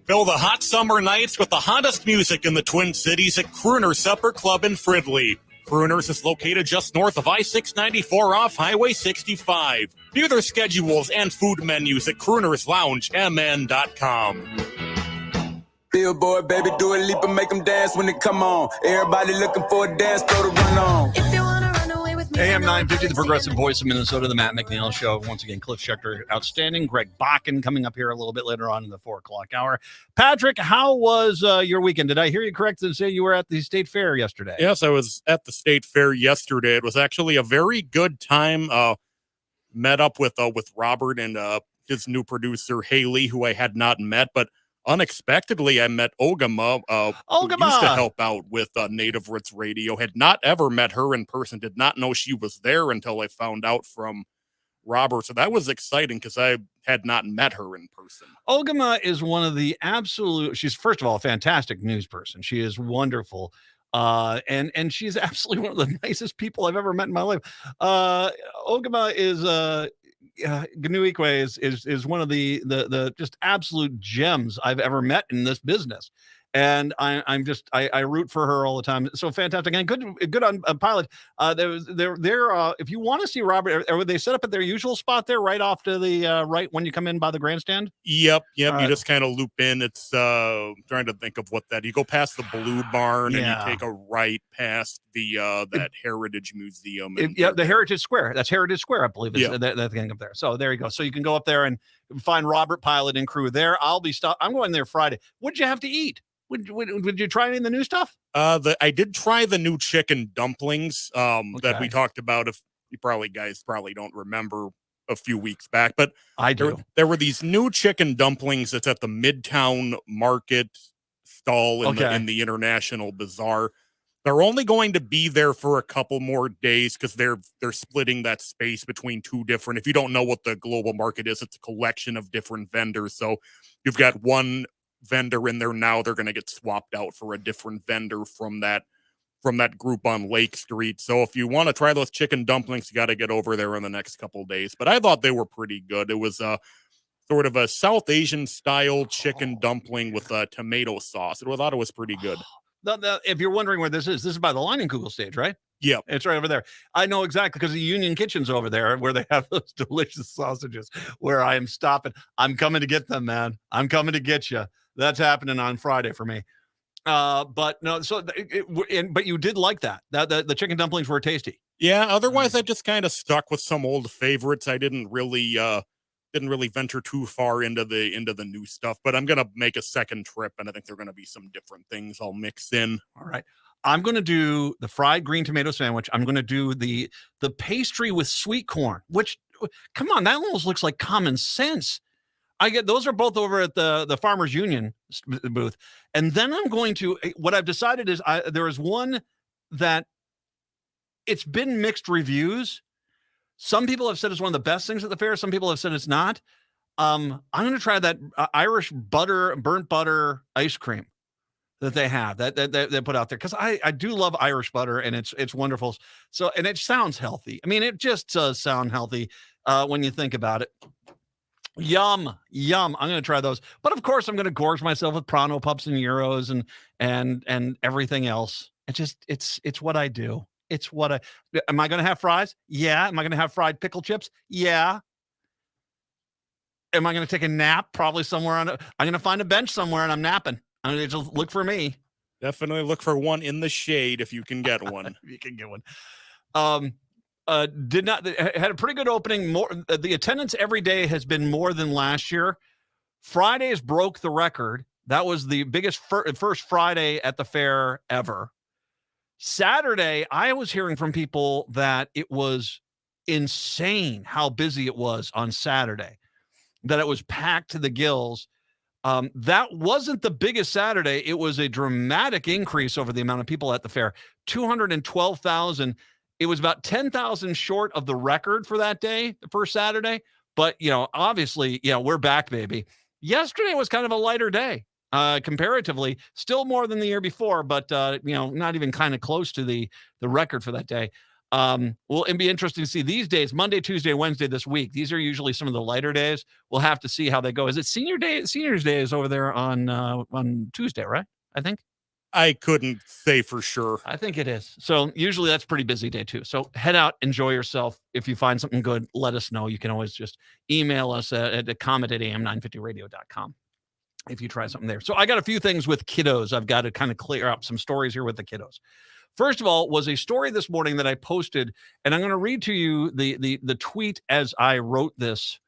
Fill the hot summer nights with the hottest music in the Twin Cities at Crooner Supper Club in Fridley. Crooners is located just north of I-694 off Highway 65. View their schedules and food menus at croonersloungemn.com. Billboard, baby, do a leap and make them dance when they come on. Everybody looking for a dance floor to run on. If you want to run away with me, AM 950, the progressive voice of Minnesota, the Matt McNeil Show. Once again, Cliff Schechter, outstanding. Greg Bakken coming up here a little bit later on in the 4 o'clock hour. Patrick, how was your weekend? Did I hear you correct to say you were at the State Fair yesterday? Yes, I was at the State Fair yesterday. It was actually a very good time. Met up with Robert and his new producer, Haley, who I had not met, but unexpectedly, I met Ogama, who used to help out with Native Roots Radio. Had not ever met her in person, did not know she was there until I found out from Robert. So that was exciting because I had not met her in person. Ogama is one of the she's first of all a fantastic news person. She is wonderful. And she's absolutely one of the nicest people I've ever met in my life. Ogama is Ganuikwe is one of the just absolute gems I've ever met in this business. And I root for her all the time. So fantastic and good on Pilot. If you want to see Robert, are they set up at their usual spot there, right off to the right when you come in by the grandstand? Yep. You just kind of loop in. It's trying to think of what that. You go past the Blue Barn and you take a right past the that Heritage Museum. The Heritage Square. That's Heritage Square, I believe. That thing up there. So there you go. So you can go up there and find Robert Pilot and crew there. I'm going there Friday. What'd you have to eat? Would you try any of the new stuff? I did try the new chicken dumplings that we talked about. If you guys don't remember a few weeks back, but I do. There were these new chicken dumplings that's at the Midtown Market stall in the International Bazaar. They're only going to be there for a couple more days because they're splitting that space between two different. If you don't know what the global market is, it's a collection of different vendors. So you've got one vendor in there now. They're going to get swapped out for a different vendor from that group on Lake Street. So if you want to try those chicken dumplings, you got to get over there in the next couple of days. But I thought they were pretty good. It was sort of a South Asian style chicken dumpling with tomato sauce. I thought it was pretty good. If you're wondering where this is by the Leinenkugel stage, right? Yeah, it's right over there. I know exactly because the Union Kitchen's over there where they have those delicious sausages where I am stopping. I'm coming to get them, man. I'm coming to get you. That's happening on Friday for me. But no, but you did like that. The chicken dumplings were tasty. Yeah. Otherwise, I just kind of stuck with some old favorites. I didn't really venture too far into the new stuff. But I'm gonna make a second trip, and I think there are gonna be some different things I'll mix in. All right. I'm going to do the fried green tomato sandwich. I'm going to do the pastry with sweet corn, which, come on, that almost looks like common sense. Those are both over at the Farmers Union booth. And then I'm going to, what I've decided is there is one that it's been mixed reviews. Some people have said it's one of the best things at the fair. Some people have said it's not. I'm going to try that Irish burnt butter ice cream that they have that they put out there. Cause I do love Irish butter and it's wonderful. So, and it sounds healthy. I mean, it just does sound healthy when you think about it. Yum. I'm going to try those. But of course I'm going to gorge myself with Prano Pups and Euros and everything else. It's what I do. Am I going to have fries? Yeah. Am I going to have fried pickle chips? Yeah. Am I going to take a nap? Probably somewhere I'm going to find a bench somewhere and I'm napping. I'm going to just look for me. Definitely look for one in the shade if you can get one. You can get one. Had a pretty good opening. The attendance every day has been more than last year. Fridays broke the record. That was the biggest first Friday at the fair ever. Saturday, I was hearing from people that it was insane how busy it was on Saturday, that it was packed to the gills. That wasn't the biggest Saturday. It was a dramatic increase over the amount of people at the fair. 212,000. It was about 10,000 short of the record for that day, the first Saturday. But, obviously, we're back, baby. Yesterday was kind of a lighter day, comparatively. Still more than the year before, but, not even kind of close to the record for that day. Well, it'd be interesting to see these days, Monday, Tuesday, Wednesday this week. These are usually some of the lighter days. We'll have to see how they go. Is it senior day? Seniors Day is over there on Tuesday, right? I think. I couldn't say for sure. I think it is. So usually that's a pretty busy day too. So head out, enjoy yourself. If you find something good, let us know. You can always just email us at comment@am950radio.com if you try something there. So I got a few things with kiddos. I've got to kind of clear up some stories here with the kiddos. First of all, was a story this morning that I posted, and I'm going to read to you the tweet as I wrote this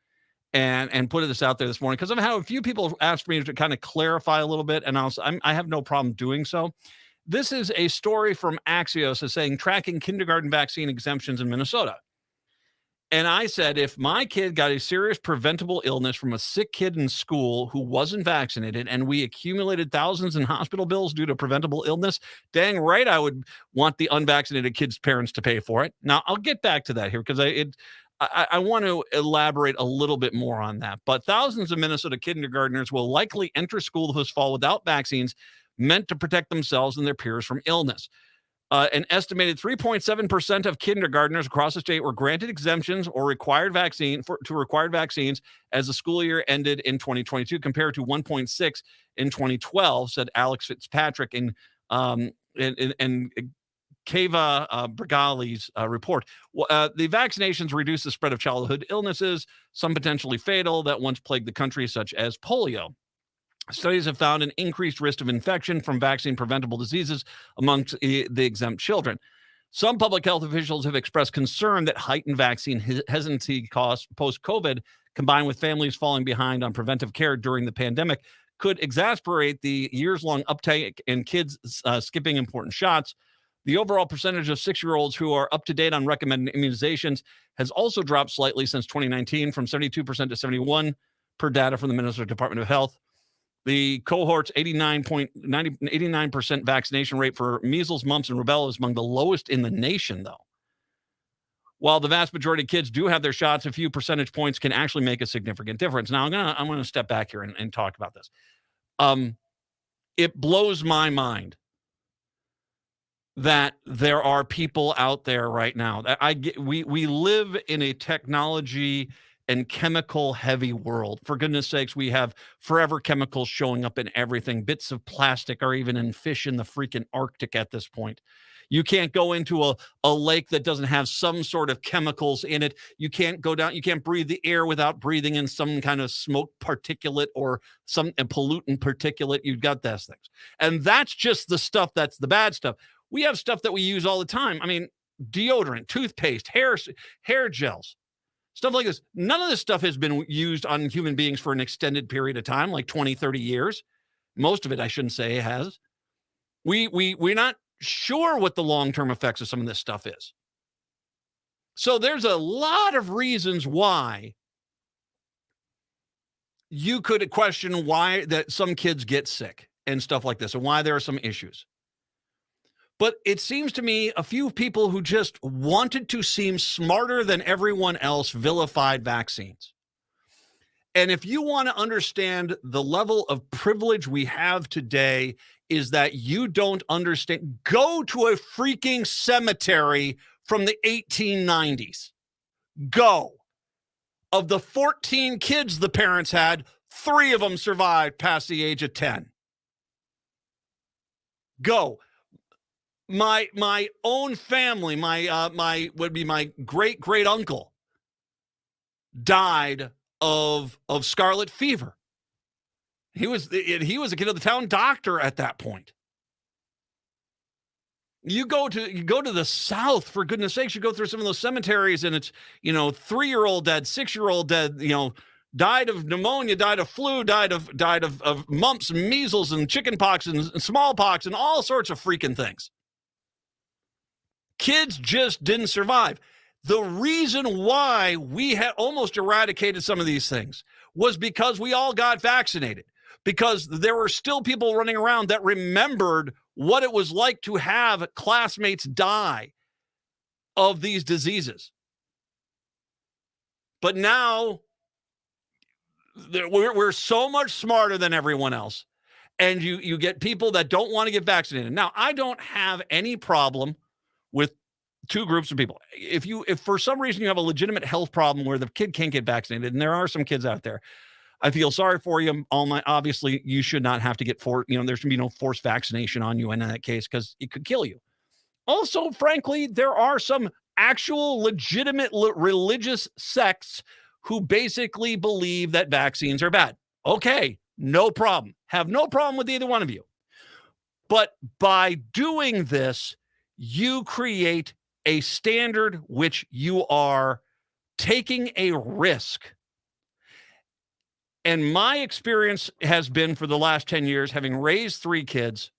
and put this out there this morning, because I've had a few people ask me to kind of clarify a little bit, and I have no problem doing so. This is a story from Axios saying tracking kindergarten vaccine exemptions in Minnesota. And I said, if my kid got a serious preventable illness from a sick kid in school who wasn't vaccinated, and we accumulated thousands in hospital bills due to preventable illness, dang right I would want the unvaccinated kid's parents to pay for it. Now, I'll get back to that here because I want to elaborate a little bit more on that. But thousands of Minnesota kindergartners will likely enter school this fall without vaccines meant to protect themselves and their peers from illness. An estimated 3.7% of kindergartners across the state were granted exemptions or required vaccines as the school year ended in 2022, compared to 1.6 in 2012, said Alex Fitzpatrick and Keva Brigali's report. The vaccinations reduce the spread of childhood illnesses, some potentially fatal, that once plagued the country, such as polio. Studies have found an increased risk of infection from vaccine-preventable diseases amongst the exempt children. Some public health officials have expressed concern that heightened vaccine hesitancy costs post-COVID, combined with families falling behind on preventive care during the pandemic, could exacerbate the years-long uptake in kids skipping important shots. The overall percentage of 6-year-olds who are up to date on recommended immunizations has also dropped slightly since 2019, from 72% to 71% per data from the Minnesota Department of Health. The cohort's 89% vaccination rate for measles, mumps, and rubella is among the lowest in the nation, though. While the vast majority of kids do have their shots, a few percentage points can actually make a significant difference. Now, I'm gonna step back here and talk about this. It blows my mind that there are people out there right now. We live in a technology and chemical heavy world. For goodness sakes, we have forever chemicals showing up in everything. Bits of plastic are even in fish in the freaking Arctic at this point. You can't go into a lake that doesn't have some sort of chemicals in it. You can't go down, you can't breathe the air without breathing in some kind of smoke particulate or some pollutant particulate. You've got those things. And that's just the stuff that's the bad stuff. We have stuff that we use all the time. I mean, deodorant, toothpaste, hair gels, stuff like this. None of this stuff has been used on human beings for an extended period of time, like 20, 30 years. Most of it, I shouldn't say, has. We're not sure what the long-term effects of some of this stuff is. So there's a lot of reasons why you could question why that some kids get sick and stuff like this, and why there are some issues. But it seems to me a few people who just wanted to seem smarter than everyone else vilified vaccines. And if you want to understand the level of privilege we have today, is that you don't understand. Go to a freaking cemetery from the 1890s. Go. Of the 14 kids the parents had, 3 of them survived past the age of 10. Go. My own family, my great uncle died of scarlet fever. He was a kid of the town doctor at that point. You go to the South, for goodness sakes. You go through some of those cemeteries, and it's 3-year-old dead, 6-year-old dead, died of pneumonia, died of flu, died of mumps and measles and chickenpox and smallpox and all sorts of freaking things. Kids just didn't survive. The reason why we had almost eradicated some of these things was because we all got vaccinated, because there were still people running around that remembered what it was like to have classmates die of these diseases. But now we're so much smarter than everyone else, and you get people that don't want to get vaccinated. Now, I don't have any problem with two groups of people. If for some reason you have a legitimate health problem where the kid can't get vaccinated, and there are some kids out there, I feel sorry for you. Obviously, you should not have to get there should be no forced vaccination on you in that case because it could kill you. Also, frankly, there are some actual legitimate religious sects who basically believe that vaccines are bad. Okay, no problem. Have no problem with either one of you. But by doing this, you create a standard which you are taking a risk. And my experience has been for the last 10 years, having raised 3 kids,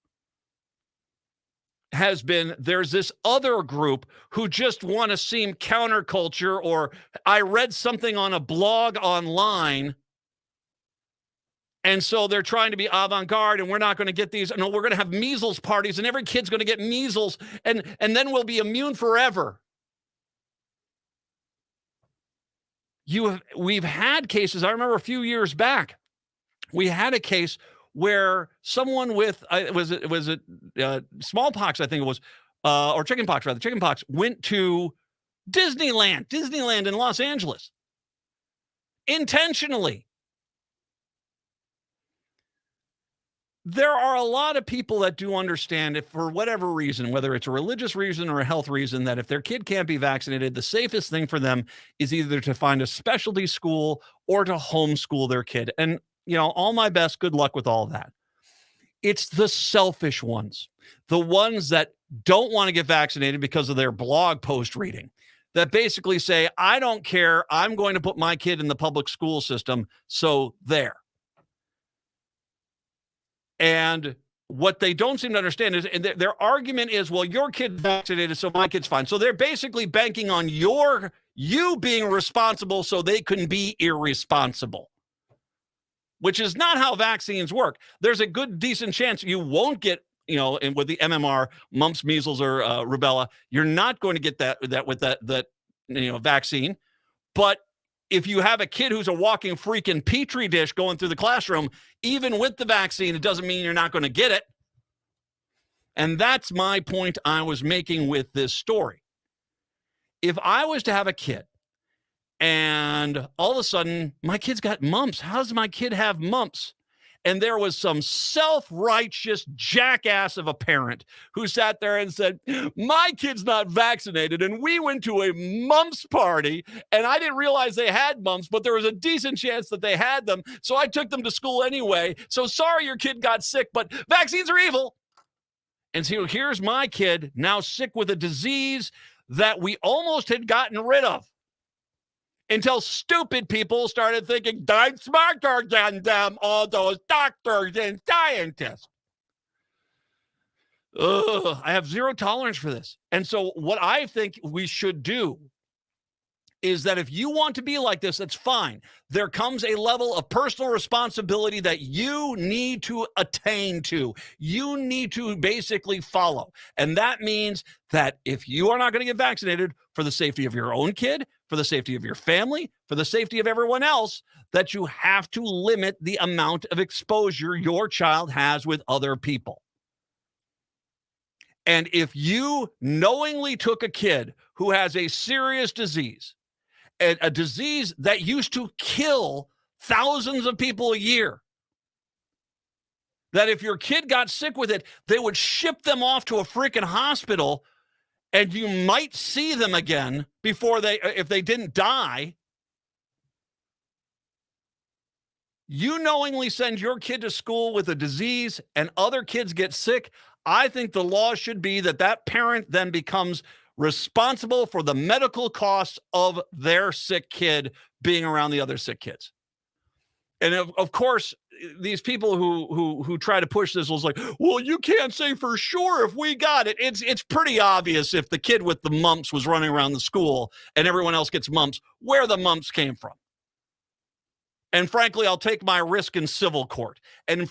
has been there's this other group who just want to seem counterculture, or I read something on a blog online, and so they're trying to be avant-garde, and we're not going to get these. No, we're going to have measles parties, and every kid's going to get measles, and then we'll be immune forever. We've had cases. I remember a few years back, we had a case where someone with was it smallpox, I think it was, or chickenpox rather. Chickenpox went to Disneyland in Los Angeles intentionally. There are a lot of people that do understand, if for whatever reason, whether it's a religious reason or a health reason, that if their kid can't be vaccinated, the safest thing for them is either to find a specialty school or to homeschool their kid. And, all my best, good luck with all that. It's the selfish ones, the ones that don't want to get vaccinated because of their blog post reading, that basically say, I don't care, I'm going to put my kid in the public school system, so there. And what they don't seem to understand is, and their argument is, well, your kid's vaccinated, so my kid's fine. So they're basically banking on you being responsible so they can be irresponsible, which is not how vaccines work. There's a good, decent chance you won't get, and with the MMR, mumps, measles, or rubella, you're not going to get that with that vaccine. But if you have a kid who's a walking freaking petri dish going through the classroom, even with the vaccine, it doesn't mean you're not going to get it. And that's my point I was making with this story. If I was to have a kid and all of a sudden my kid's got mumps, how does my kid have mumps? And there was some self-righteous jackass of a parent who sat there and said, my kid's not vaccinated, and we went to a mumps party, and I didn't realize they had mumps, but there was a decent chance that they had them, so I took them to school anyway. So sorry your kid got sick, but vaccines are evil. And so here's my kid now sick with a disease that we almost had gotten rid of, until stupid people started thinking, I'm smarter than them, all those doctors and scientists. I have zero tolerance for this. And so what I think we should do is that if you want to be like this, that's fine. There comes a level of personal responsibility that you need to attain to. You need to basically follow. And that means that if you are not going to get vaccinated, for the safety of your own kid, for the safety of your family, for the safety of everyone else, that you have to limit the amount of exposure your child has with other people. And if you knowingly took a kid who has a serious disease, a disease that used to kill thousands of people a year, that if your kid got sick with it, they would ship them off to a freaking hospital, and you might see them again if they didn't die. You knowingly send your kid to school with a disease and other kids get sick. I think the law should be that parent then becomes responsible for the medical costs of their sick kid being around the other sick kids. And of course, these people who try to push this was like, well, you can't say for sure if we got it. It's pretty obvious if the kid with the mumps was running around the school and everyone else gets mumps, where the mumps came from. And frankly, I'll take my risk in civil court. And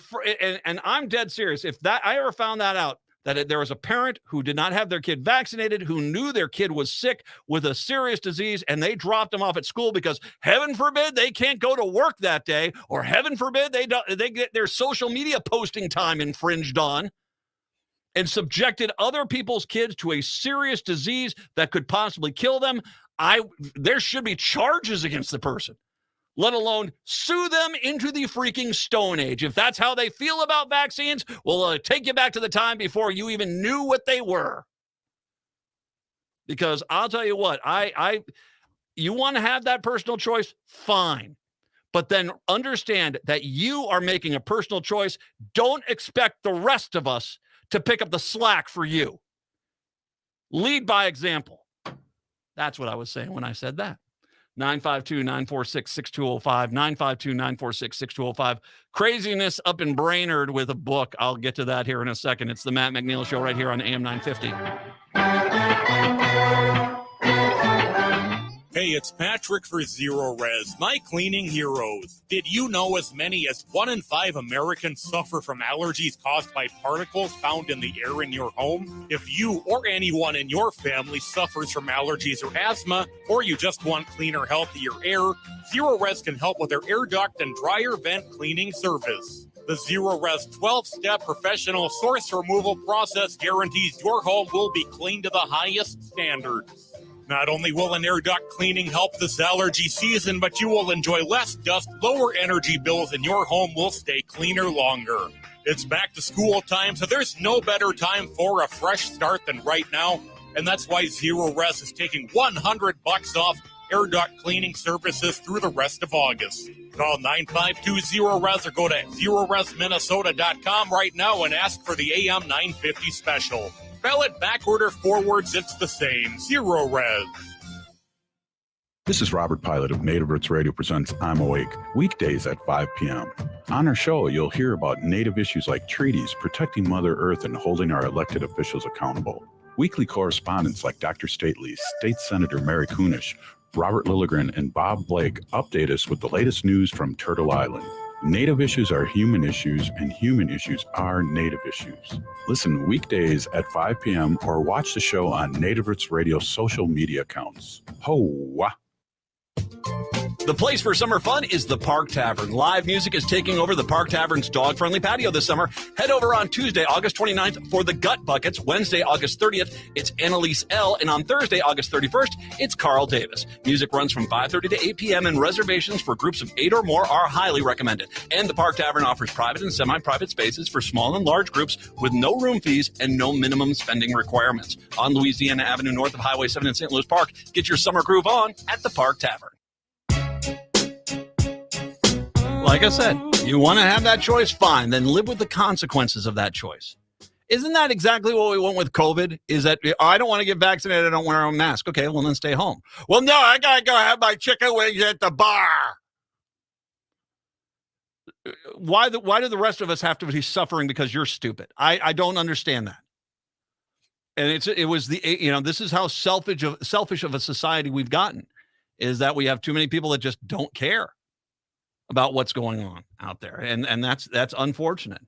I'm dead serious. If I ever found that out, that there was a parent who did not have their kid vaccinated, who knew their kid was sick with a serious disease, and they dropped them off at school because heaven forbid they can't go to work that day, or heaven forbid they get their social media posting time infringed on, and subjected other people's kids to a serious disease that could possibly kill them, there should be charges against the person, let alone sue them into the freaking Stone Age. If that's how they feel about vaccines, we'll take you back to the time before you even knew what they were. Because I'll tell you what, you want to have that personal choice, fine. But then understand that you are making a personal choice. Don't expect the rest of us to pick up the slack for you. Lead by example. That's what I was saying when I said that. 952-946-6205, 952-946-6205. Craziness up in Brainerd with a book. I'll get to that here in a second. It's the Matt McNeil Show right here on AM 950. Hey, it's Patrick for Zero Res, my cleaning heroes. Did you know as many as 1 in 5 Americans suffer from allergies caused by particles found in the air in your home? If you or anyone in your family suffers from allergies or asthma, or you just want cleaner, healthier air, Zero Res can help with their air duct and dryer vent cleaning service. The Zero Res 12-step professional source removal process guarantees your home will be clean to the highest standards. Not only will an air duct cleaning help this allergy season, but you will enjoy less dust, lower energy bills, and your home will stay cleaner longer. It's back to school time, so there's no better time for a fresh start than right now, and that's why Zero Res is taking $100 off air duct cleaning services through the rest of August. Call 952-ZERO-RES or go to ZeroResMinnesota.com right now and ask for the AM 950 special. Spell it backward or forwards, it's the same. Zero Res. This is Robert Pilot of Native Roots Radio presents I'm Awake, weekdays at 5 p.m. On our show, you'll hear about Native issues like treaties, protecting Mother Earth, and holding our elected officials accountable. Weekly correspondents like Dr. Stately, State Senator Mary Kunesh, Robert Lilligren, and Bob Blake update us with the latest news from Turtle Island. Native issues are human issues, and human issues are Native issues. Listen weekdays at 5 p.m. or watch the show on Native Roots Radio social media accounts. Ho-wah! The place for summer fun is the Park Tavern. Live music is taking over the Park Tavern's dog-friendly patio this summer. Head over on Tuesday, August 29th for the Gut Buckets. Wednesday, August 30th, it's Annalise L. And on Thursday, August 31st, it's Carl Davis. Music runs from 5:30 to 8 p.m. and reservations for groups of 8 or more are highly recommended. And the Park Tavern offers private and semi-private spaces for small and large groups with no room fees and no minimum spending requirements. On Louisiana Avenue, north of Highway 7 in St. Louis Park, get your summer groove on at the Park Tavern. Like I said, you want to have that choice, fine. Then live with the consequences of that choice. Isn't that exactly what we want with COVID? Is that, I don't want to get vaccinated, I don't wear a mask. Okay, well, then stay home. Well, no, I got to go have my chicken wings at the bar. Why do the rest of us have to be suffering because you're stupid? I don't understand that. And this is how selfish of a society we've gotten, is that we have too many people that just don't care about what's going on out there. And that's unfortunate.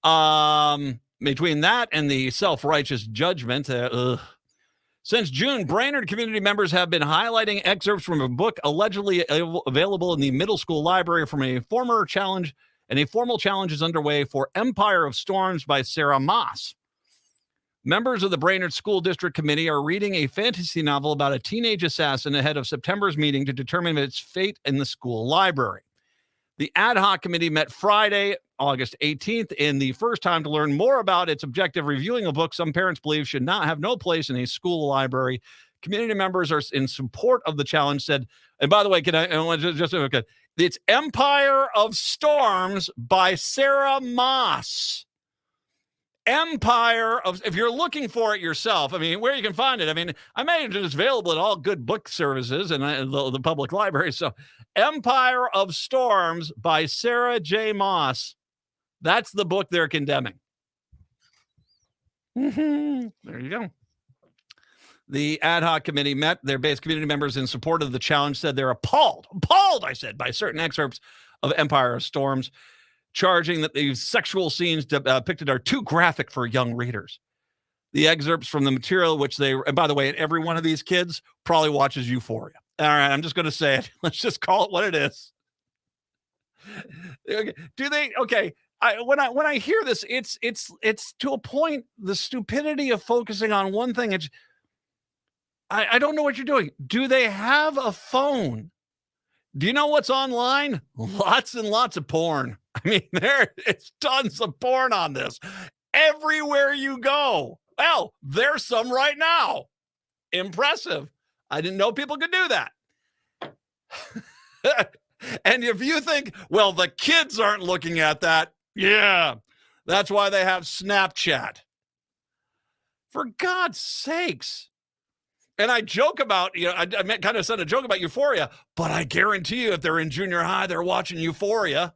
Between that and the self-righteous judgment, since June, Brainerd community members have been highlighting excerpts from a book allegedly available in the middle school library from a former challenge, and a formal challenge is underway for Empire of Storms by Sarah Moss. Members of the Brainerd School District Committee are reading a fantasy novel about a teenage assassin ahead of September's meeting to determine its fate in the school library. The ad hoc committee met Friday, August 18th, in the first time to learn more about its objective, reviewing a book some parents believe should not have no place in a school library. Community members are in support of the challenge, said, and by the way, it's Empire of Storms by Sarah Moss. Empire of, if you're looking for it yourself, I mean, where you can find it. I mean, I imagine it's available at all good book services and the public library. So Empire of Storms by Sarah J. Moss. That's the book they're condemning. There you go. The ad hoc committee met. Their base community members in support of the challenge said they're appalled, I said, by certain excerpts of Empire of Storms, charging that the sexual scenes depicted are too graphic for young readers. The excerpts from the material, which they, and by the way, every one of these kids probably watches Euphoria. All right, I'm just going to say it. Let's just call it what it is. Do they? Okay, when I hear this, it's to a point, the stupidity of focusing on one thing. I don't know what you're doing. Do they have a phone? Do you know what's online? Lots and lots of porn. I mean, it's tons of porn on this. Everywhere you go. Well, there's some right now. Impressive. I didn't know people could do that. And if you think, well, the kids aren't looking at that, yeah, that's why they have Snapchat. For God's sakes. And I joke about, I kind of said a joke about Euphoria, but I guarantee you if they're in junior high, they're watching Euphoria.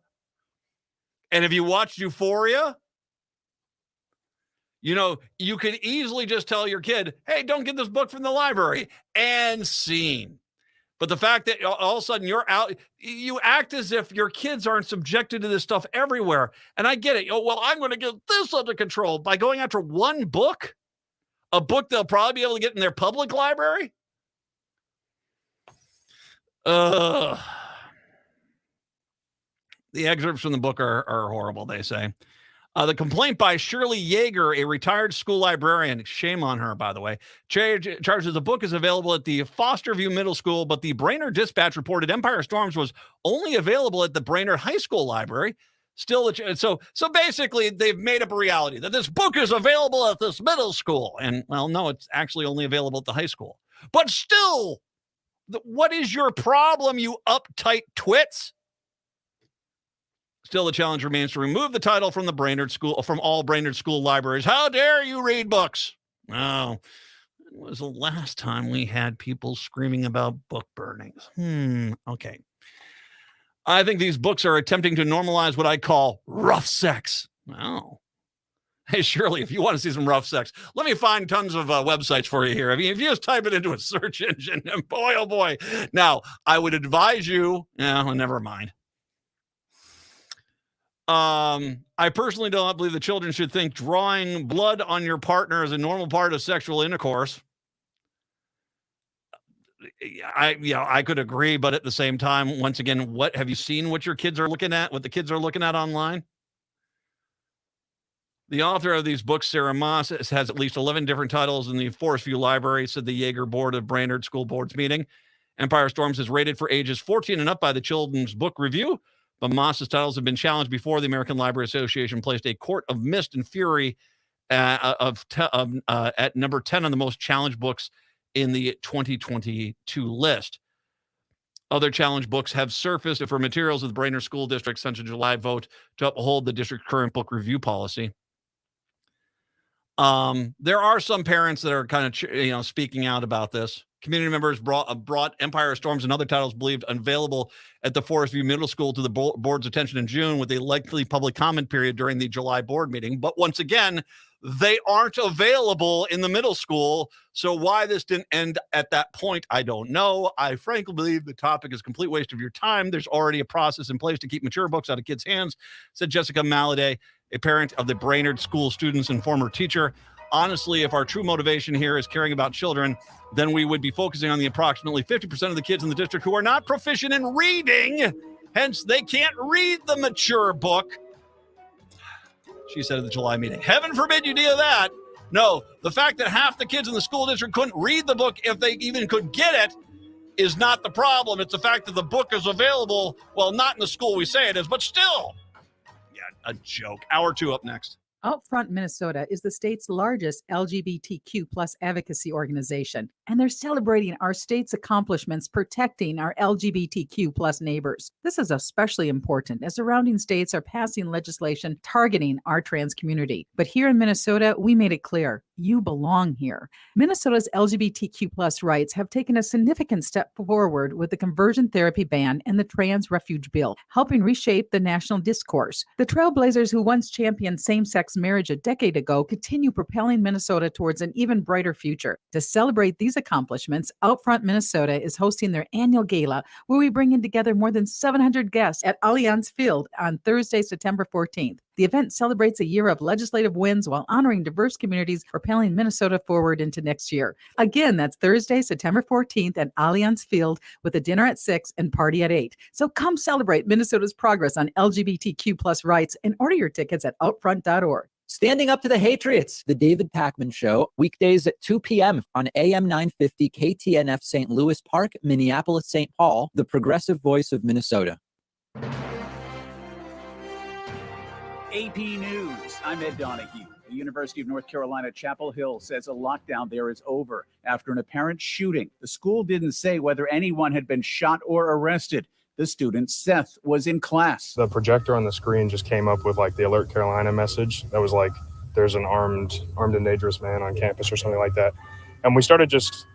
And if you watched Euphoria, you could easily just tell your kid, hey, don't get this book from the library, and scene. But the fact that all of a sudden you're out, you act as if your kids aren't subjected to this stuff everywhere. And I get it. Oh, well, I'm going to get this under control by going after one book, a book they'll probably be able to get in their public library. The excerpts from the book are horrible, they say. The complaint by Shirley Yeager, a retired school librarian, shame on her, by the way, charges the book is available at the Fosterview Middle School, but the Brainerd Dispatch reported Empire Storms was only available at the Brainerd High School library. Still, so basically, they've made up a reality that this book is available at this middle school. And, well, no, it's actually only available at the high school. But still, what is your problem, you uptight twits? Still, the challenge remains to remove the title from all Brainerd school libraries. How dare you read books? Oh, when was the last time we had people screaming about book burnings? Okay. I think these books are attempting to normalize what I call rough sex. Oh. Hey, Shirley, if you want to see some rough sex, let me find tons of websites for you here. I mean, if you just type it into a search engine, and boy, oh boy. Now, I would advise you, never mind. I personally don't believe the children should think drawing blood on your partner is a normal part of sexual intercourse. I could agree, but at the same time, once again, what have you seen what your kids are looking at, what the kids are looking at online? The author of these books, Sarah Moss, has at least 11 different titles in the Forest View Library, said the Yeager Board of Brainerd School Board's meeting. Empire Storms is rated for ages 14 and up by the Children's Book Review, but Moss's titles have been challenged before. The American Library Association placed a Court of Mist and Fury at number 10 on the most challenged books in the 2022 list. Other challenge books have surfaced for materials of the Brainerd School District since a July vote to uphold the district's current book review policy. There are some parents that are kind of, speaking out about this. Community members brought Empire Storms and other titles believed unavailable at the Forest View Middle School to the board's attention in June, with a likely public comment period during the July board meeting. But once again, they aren't available in the middle school. So why this didn't end at that point, I don't know. I frankly believe the topic is a complete waste of your time. There's already a process in place to keep mature books out of kids' hands, said Jessica Maladay, a parent of the Brainerd School students and former teacher. Honestly, if our true motivation here is caring about children, then we would be focusing on the approximately 50% of the kids in the district who are not proficient in reading. Hence, they can't read the mature book, she said at the July meeting. Heaven forbid you do that. No, the fact that half the kids in the school district couldn't read the book, if they even could get it, is not the problem. It's the fact that the book is available. Well, not in the school we say it is, but still. Yeah, a joke. Hour 2 up next. Outfront Minnesota is the state's largest LGBTQ plus advocacy organization, and they're celebrating our state's accomplishments protecting our LGBTQ plus neighbors. This is especially important as surrounding states are passing legislation targeting our trans community. But here in Minnesota, we made it clear, you belong here. Minnesota's LGBTQ plus rights have taken a significant step forward with the conversion therapy ban and the trans refuge bill, helping reshape the national discourse. The trailblazers who once championed same-sex marriage a decade ago continue propelling Minnesota towards an even brighter future. To celebrate these accomplishments, Outfront Minnesota is hosting their annual gala where we bring in together more than 700 guests at Allianz Field on Thursday, September 14th. The event celebrates a year of legislative wins while honoring diverse communities, propelling Minnesota forward into next year. Again, that's Thursday, September 14th at Allianz Field with a dinner at 6 and party at 8. So come celebrate Minnesota's progress on LGBTQ plus rights and order your tickets at outfront.org. Standing Up to the Hatriots, The David Pakman Show, weekdays at 2 p.m. on AM 950 KTNF St. Louis Park, Minneapolis, St. Paul, the progressive voice of Minnesota. AP News. I'm Ed Donahue. The University of North Carolina, Chapel Hill says a lockdown there is over after an apparent shooting. The school didn't say whether anyone had been shot or arrested. The student, Seth, was in class. The projector on the screen just came up with like the Alert Carolina message that was like, there's an armed and dangerous man on campus or something like that. And we just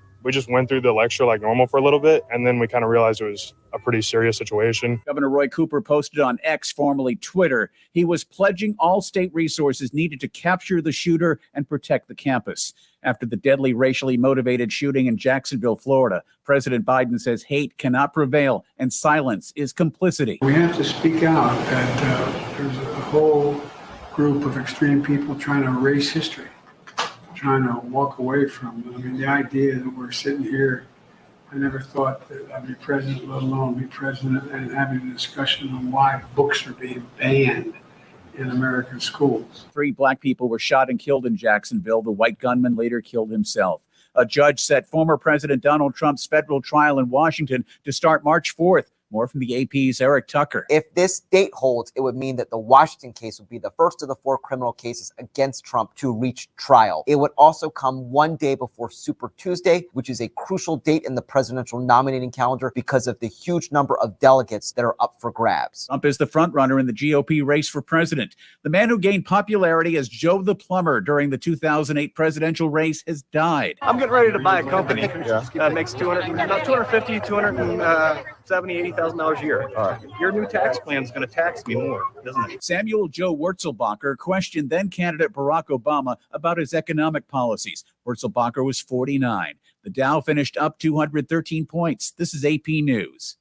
went through the lecture like normal for a little bit, and then we kind of realized it was a pretty serious situation. Governor Roy Cooper posted on X, formerly Twitter, he was pledging all state resources needed to capture the shooter and protect the campus. After the deadly racially motivated shooting in Jacksonville, Florida, President Biden says hate cannot prevail and silence is complicity. We have to speak out that there's a whole group of extreme people trying to erase history, trying to walk away from. I mean, the idea that we're sitting here, I never thought that I'd be president, let alone be president, and having a discussion on why books are being banned in American schools. 3 black people were shot and killed in Jacksonville. The white gunman later killed himself. A judge set former President Donald Trump's federal trial in Washington to start March 4th. More from the AP's Eric Tucker. If this date holds, it would mean that the Washington case would be the first of the 4 criminal cases against Trump to reach trial. It would also come one day before Super Tuesday, which is a crucial date in the presidential nominating calendar because of the huge number of delegates that are up for grabs. Trump is the frontrunner in the GOP race for president. The man who gained popularity as Joe the Plumber during the 2008 presidential race has died. I'm getting ready to buy a company that makes about $250,000, $270,000, $80,000 a year. All right. Your new tax plan is going to tax me more, isn't it? Samuel Joe Wurzelbacher questioned then candidate Barack Obama about his economic policies. Wurzelbacher was 49. The Dow finished up 213 points. This is AP News.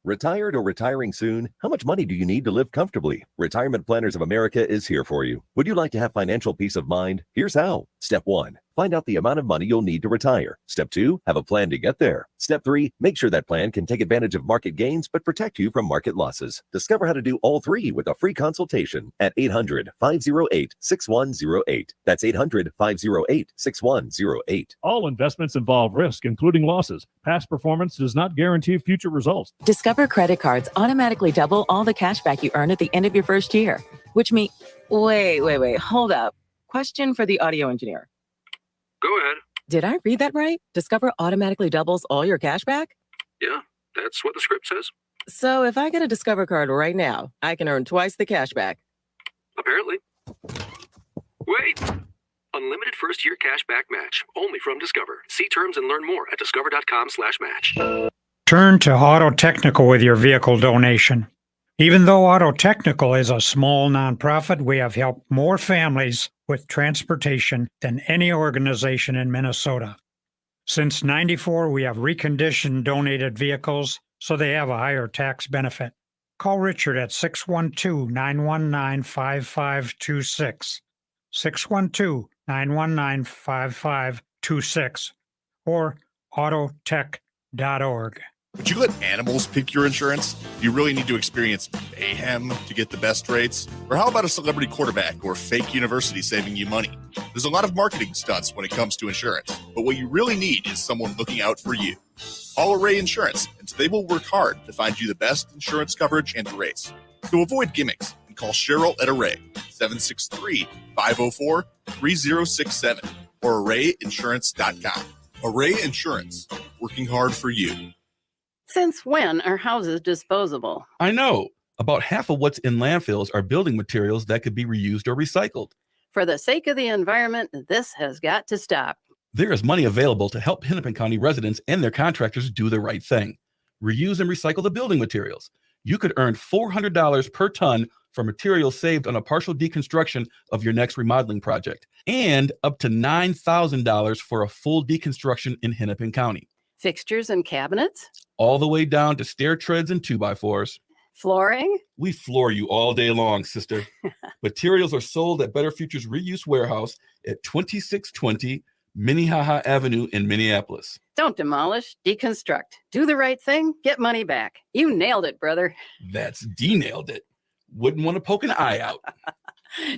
Retired or retiring soon? How much money do you need to live comfortably? Retirement Planners of America is here for you. Would you like to have financial peace of mind? Here's how. Step 1. Find out the amount of money you'll need to retire. Step 2. Have a plan to get there. Step 3. Make sure that plan can take advantage of market gains but protect you from market losses. Discover how to do all 3 with a free consultation at 800-508-6108. That's 800-508-6108. All investments involve risk, including losses. Past performance does not guarantee future results. Discover credit cards automatically double all the cash back you earn at the end of your first year, which means... Wait, hold up. Question for the audio engineer. Go ahead. Did I read that right? Discover automatically doubles all your cash back? Yeah, that's what the script says. So if I get a Discover card right now, I can earn twice the cash back. Apparently. Wait! Unlimited first-year cash back match. Only from Discover. See terms and learn more at discover.com/match. Turn to Auto Technical with your vehicle donation. Even though Auto Technical is a small nonprofit, we have helped more families with transportation than any organization in Minnesota. Since '94, we have reconditioned donated vehicles so they have a higher tax benefit. Call Richard at 612-919-5526, 612-919-5526, or autotech.org. Would you let animals pick your insurance? Do you really need to experience mayhem to get the best rates? Or how about a celebrity quarterback or fake university saving you money? There's a lot of marketing stunts when it comes to insurance, but what you really need is someone looking out for you. Call Array Insurance, and they will work hard to find you the best insurance coverage and rates. So avoid gimmicks and call Cheryl at Array, 763-504-3067, or arrayinsurance.com. Array Insurance, working hard for you. Since when are houses disposable? I know. About half of what's in landfills are building materials that could be reused or recycled. For the sake of the environment, this has got to stop. There is money available to help Hennepin County residents and their contractors do the right thing. Reuse and recycle the building materials. You could earn $400 per ton for materials saved on a partial deconstruction of your next remodeling project, and up to $9,000 for a full deconstruction in Hennepin County. Fixtures and cabinets? All the way down to stair treads and 2x4s. Flooring? We floor you all day long, sister. Materials are sold at Better Futures Reuse Warehouse at 2620 Minnehaha Avenue in Minneapolis. Don't demolish, deconstruct. Do the right thing, get money back. You nailed it, brother. That's D-nailed it. Wouldn't want to poke an eye out.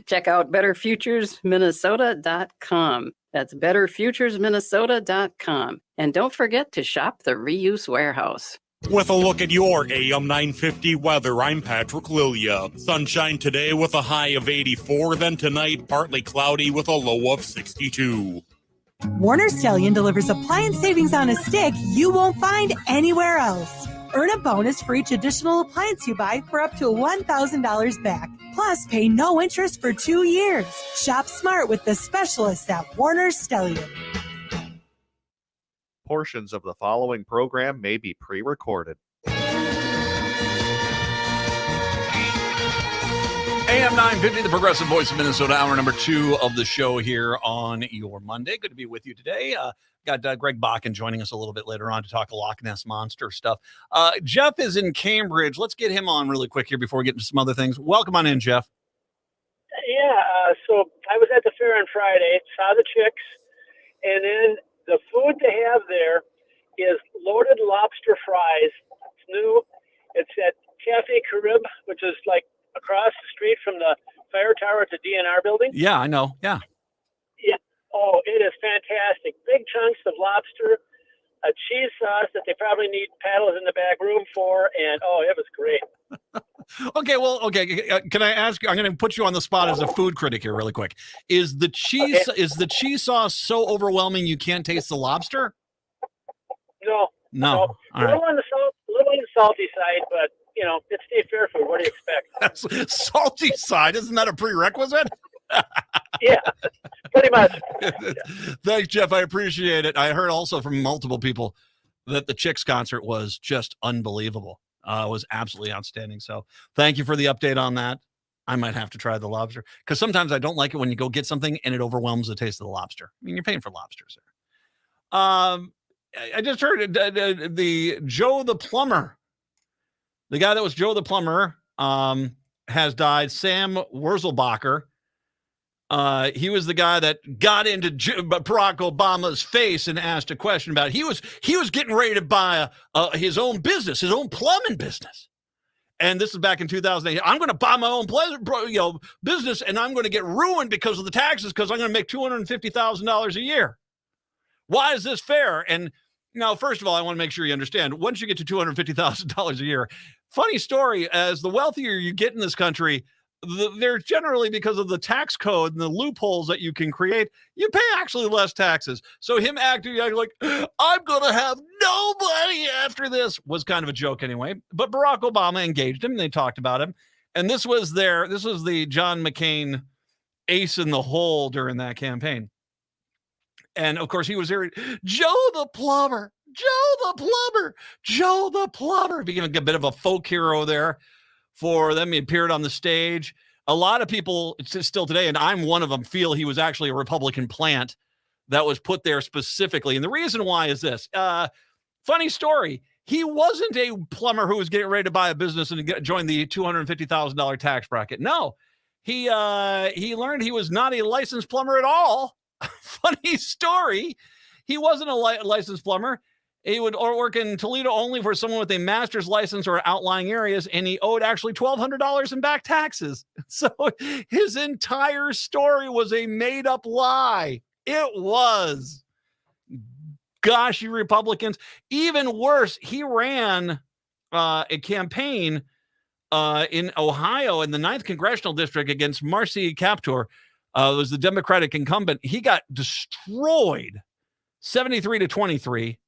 Check out betterfuturesminnesota.com. That's betterfuturesminnesota.com. And don't forget to shop the Reuse Warehouse. With a look at your AM 950 weather, I'm Patrick Lilia. Sunshine today with a high of 84, then tonight partly cloudy with a low of 62. Warner Stallion delivers appliance savings on a stick you won't find anywhere else. Earn a bonus for each additional appliance you buy for up to $1,000 back. Plus, pay no interest for 2 years. Shop smart with the specialists at Warner Stallion. Portions of the following program may be pre-recorded. AM 950, the Progressive Voice of Minnesota, hour number 2 of the show here on your Monday. Good to be with you today. Got Greg Bakken joining us a little bit later on to talk Loch Ness Monster stuff. Jeff is in Cambridge. Let's get him on really quick here before we get into some other things. Welcome on in, Jeff. Yeah, so I was at the fair on Friday, saw the chicks, and then the food they have there is loaded lobster fries. It's new. It's at Cafe Carib, which is like across the street from the fire tower at the DNR building. Yeah, I know. Yeah. Yeah. Oh, it is fantastic. Big chunks of lobster, a cheese sauce that they probably need paddles in the back room for, and it was great. Okay. Can I ask you? I'm going to put you on the spot as a food critic here, really quick. Is the cheese sauce so overwhelming you can't taste the lobster? No. All right. A little on the salty side, but it's state fair food. What do you expect? That's salty side. Isn't that a prerequisite? Yeah, pretty much. Thanks, Jeff. I appreciate it. I heard also from multiple people that the Chicks concert was just unbelievable. It was absolutely outstanding. So thank you for the update on that. I might have to try the lobster because sometimes I don't like it when you go get something and it overwhelms the taste of the lobster. I mean, you're paying for lobsters there. I just heard the Joe the plumber, the guy that was Joe the plumber, has died. Sam Wurzelbacher. He was the guy that got into Barack Obama's face and asked a question about he was getting ready to buy his own business, his own plumbing business. And this is back in 2008. I'm going to buy my own business, and I'm going to get ruined because of the taxes because I'm going to make $250,000 a year. Why is this fair? And now, first of all, I want to make sure you understand. Once you get to $250,000 a year, funny story, as the wealthier you get in this country, they're generally, because of the tax code and the loopholes that you can create, you pay actually less taxes. So him acting like, I'm going to have no money after this was kind of a joke anyway. But Barack Obama engaged him. And they talked about him. And this was the John McCain ace in the hole during that campaign. And of course he was there, Joe the plumber, became a bit of a folk hero there for them. He appeared on the stage. A lot of people still today, and I'm one of them, feel he was actually a Republican plant that was put there specifically. And the reason why is this. Funny story. He wasn't a plumber who was getting ready to buy a business and join the $250,000 tax bracket. No, he learned he was not a licensed plumber at all. Funny story. He wasn't a licensed plumber. He would work in Toledo only for someone with a master's license or outlying areas, and he owed actually $1,200 in back taxes. So his entire story was a made-up lie. It was. Gosh, you Republicans. Even worse, he ran a campaign in Ohio in the 9th Congressional District against Marcy Kaptur. Was the Democratic incumbent. He got destroyed 73-23.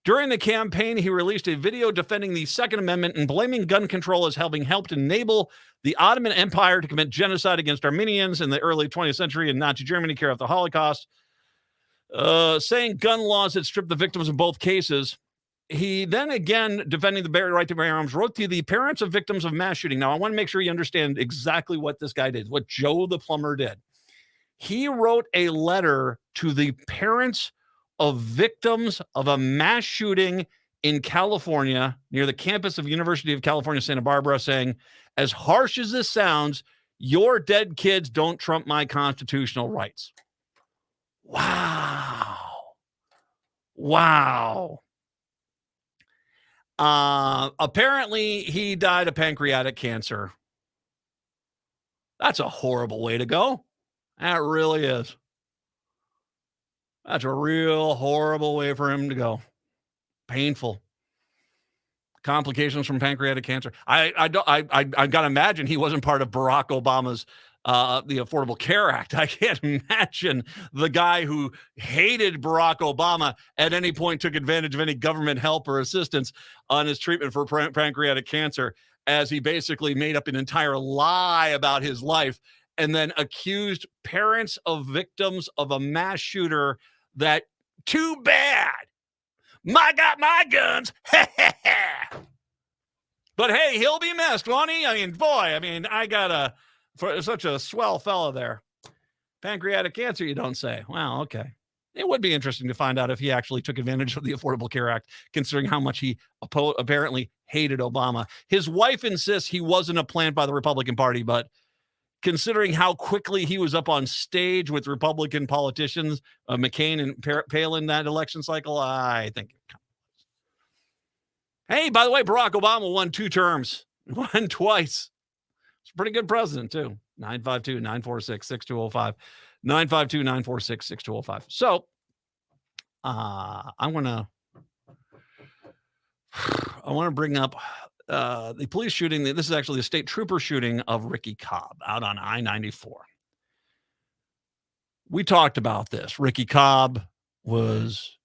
During the campaign, he released a video defending the Second Amendment and blaming gun control as having helped enable the Ottoman Empire to commit genocide against Armenians in the early 20th century and Nazi Germany carry out the Holocaust, saying gun laws had stripped the victims in both cases. He then again, defending the right to bear arms, wrote to the parents of victims of mass shooting. Now, I want to make sure you understand exactly what this guy did, what Joe the plumber did. He wrote a letter to the parents of victims of a mass shooting in California near the campus of University of California, Santa Barbara, saying, as harsh as this sounds, your dead kids don't trump my constitutional rights. Wow. Wow. Apparently he died of pancreatic cancer. That's a horrible way to go. That really is. That's a real horrible way for him to go. Painful. Complications from pancreatic cancer. I gotta imagine he wasn't part of Barack Obama's the Affordable Care Act. I can't imagine the guy who hated Barack Obama at any point took advantage of any government help or assistance on his treatment for pancreatic cancer, as he basically made up an entire lie about his life and then accused parents of victims of a mass shooter that, too bad, I got my guns. But hey, he'll be missed, won't he? I mean, boy, I got for such a swell fella there. Pancreatic cancer, you don't say. Well, okay. It would be interesting to find out if he actually took advantage of the Affordable Care Act, considering how much he apparently hated Obama. His wife insists he wasn't a plant by the Republican Party, but considering how quickly he was up on stage with Republican politicians, McCain and Palin that election cycle, I think. Hey, by the way, Barack Obama won 2 terms, won twice. He's a pretty good president, too. 952-946-6205. 952-946-6205. So, I want to bring up the police shooting. This is actually a state trooper shooting of Ricky Cobb out on I-94. We talked about this. Ricky Cobb was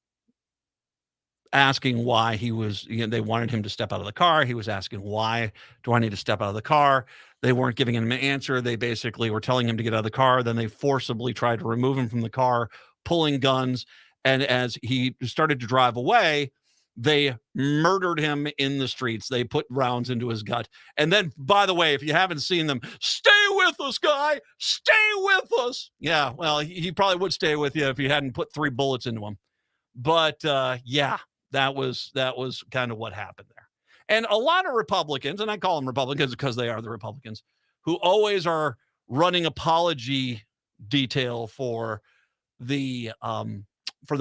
asking why he was, they wanted him to step out of the car. He was asking, why do I need to step out of the car? They weren't giving him an answer. They basically were telling him to get out of the car. Then they forcibly tried to remove him from the car, pulling guns. And as he started to drive away, they murdered him in the streets. They put rounds into his gut. And then, by the way, if you haven't seen them, stay with us, guy. Stay with us. Yeah, well, he probably would stay with you if you hadn't put 3 bullets into him. But yeah, that was kind of what happened there. And a lot of Republicans, and I call them Republicans because they are the Republicans, who always are running apology detail for the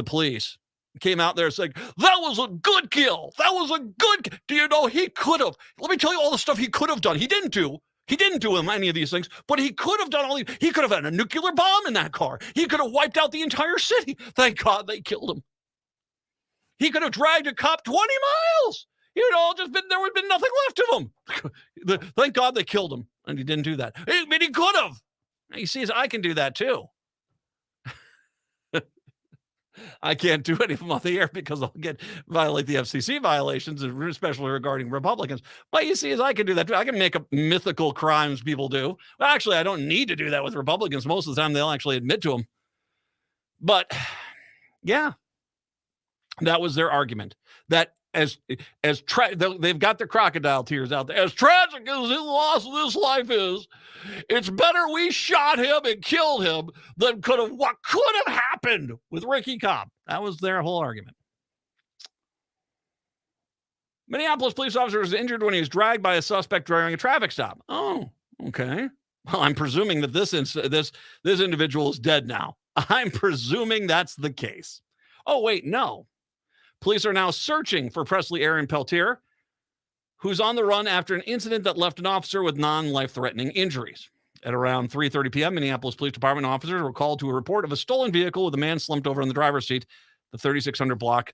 police, came out there and said, that was a good kill. That was a good. Do you know he could have? Let me tell you all the stuff he could have done. He didn't do any of these things, but he could have done he could have had a nuclear bomb in that car. He could have wiped out the entire city. Thank God they killed him. He could have dragged a cop 20 miles. There would have been nothing left of him. Thank God they killed him. And he didn't do that. But he could have. He sees I can do that too. I can't do any of them off the air because I'll violate the FCC violations, especially regarding Republicans. But you see, as I can do that too. I can make up mythical crimes people do. Well, actually, I don't need to do that with Republicans. Most of the time, they'll actually admit to them. But yeah, that was their argument. That they've got their crocodile tears out there. As tragic as the loss of this life is, it's better we shot him and killed him than what could have happened with Ricky Cobb. That was their whole argument. Minneapolis police officer was injured when he was dragged by a suspect during a traffic stop. Oh, okay. Well, I'm presuming that this individual is dead now. I'm presuming that's the case. Oh, wait, no. Police are now searching for Presley Aaron Peltier, who's on the run after an incident that left an officer with non-life-threatening injuries. At around 3:30 p.m., Minneapolis Police Department officers were called to a report of a stolen vehicle with a man slumped over in the driver's seat, the 3600 block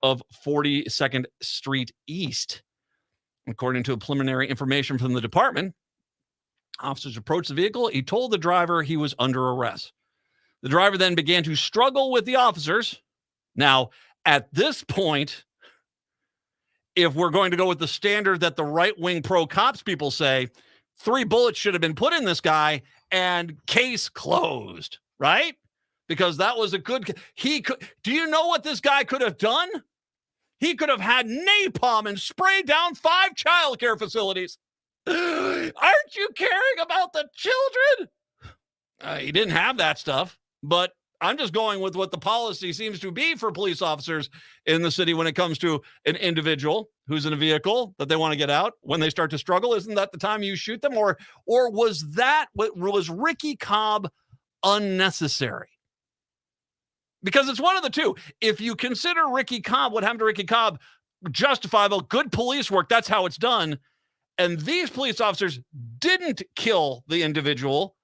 of 42nd Street East. According to preliminary information from the department, officers approached the vehicle. He told the driver he was under arrest. The driver then began to struggle with the officers. Now, at this point, if we're going to go with the standard that the right-wing pro-cops people say, 3 bullets should have been put in this guy and case closed, right? Because that was a good. Do you know what this guy could have done? He could have had napalm and sprayed down 5 childcare facilities. Aren't you caring about the children? He didn't have that stuff, but I'm just going with what the policy seems to be for police officers in the city when it comes to an individual who's in a vehicle that they want to get out. When they start to struggle, isn't that the time you shoot them? Or was Ricky Cobb unnecessary? Because it's one of the two. If you consider Ricky Cobb, what happened to Ricky Cobb, justifiable, good police work, that's how it's done, and these police officers didn't kill the individual,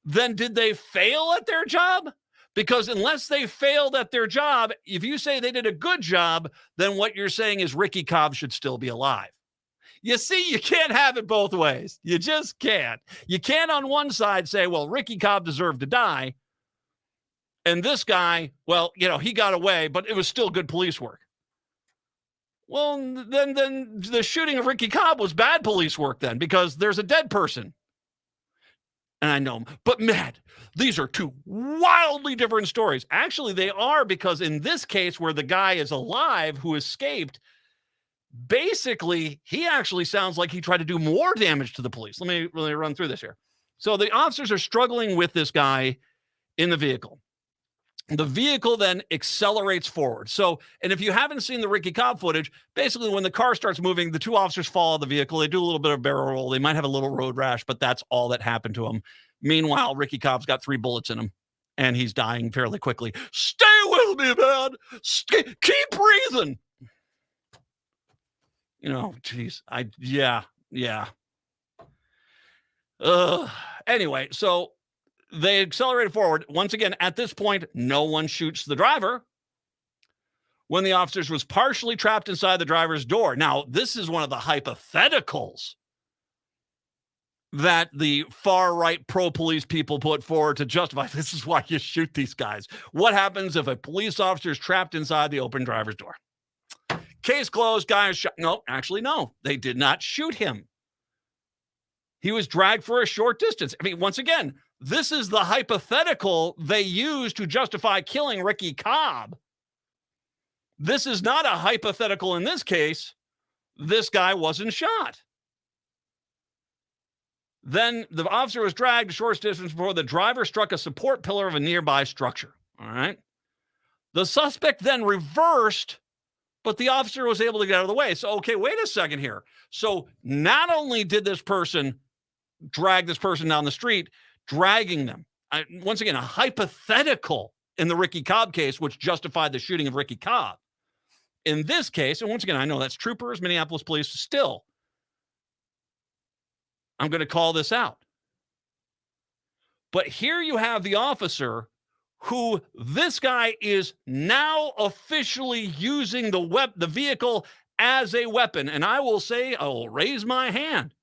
then did they fail at their job? Because unless they failed at their job, if you say they did a good job, then what you're saying is Ricky Cobb should still be alive. You see, you can't have it both ways. You just can't. You can't on one side say, well, Ricky Cobb deserved to die, and this guy, well, he got away, but it was still good police work. Well, then the shooting of Ricky Cobb was bad police work then, because there's a dead person. And I know, but Matt, these are two wildly different stories. Actually, they are, because in this case where the guy is alive who escaped, basically, he actually sounds like he tried to do more damage to the police. Let me run through this here. So the officers are struggling with this guy in the vehicle. The vehicle then accelerates forward. So, and if you haven't seen the Ricky Cobb footage, basically when the car starts moving, the two officers fall out of the vehicle. They do a little bit of barrel roll. They might have a little road rash, but that's all that happened to him. Meanwhile, Ricky Cobb's got 3 bullets in him, and he's dying fairly quickly. Stay with me, man. Keep breathing. Geez. Yeah. Anyway, so they accelerated forward. Once again, at this point, no one shoots the driver when the officers was partially trapped inside the driver's door. Now, this is one of the hypotheticals that the far-right pro-police people put forward to justify this is why you shoot these guys. What happens if a police officer is trapped inside the open driver's door? Case closed, guy is shot. No, actually, no. They did not shoot him. He was dragged for a short distance. I mean, once again, this is the hypothetical they use to justify killing Ricky Cobb. This is not a hypothetical in this case. This guy wasn't shot. Then the officer was dragged a short distance before the driver struck a support pillar of a nearby structure. All right. The suspect then reversed, but the officer was able to get out of the way. So, okay, wait a second here. So not only did this person drag this person down the street, dragging them. Once again, a hypothetical in the Ricky Cobb case, which justified the shooting of Ricky Cobb. In this case, and once again, I know that's troopers, Minneapolis police, still, I'm going to call this out. But here you have the officer who this guy is now officially using the vehicle as a weapon. And I will say, I will raise my hand.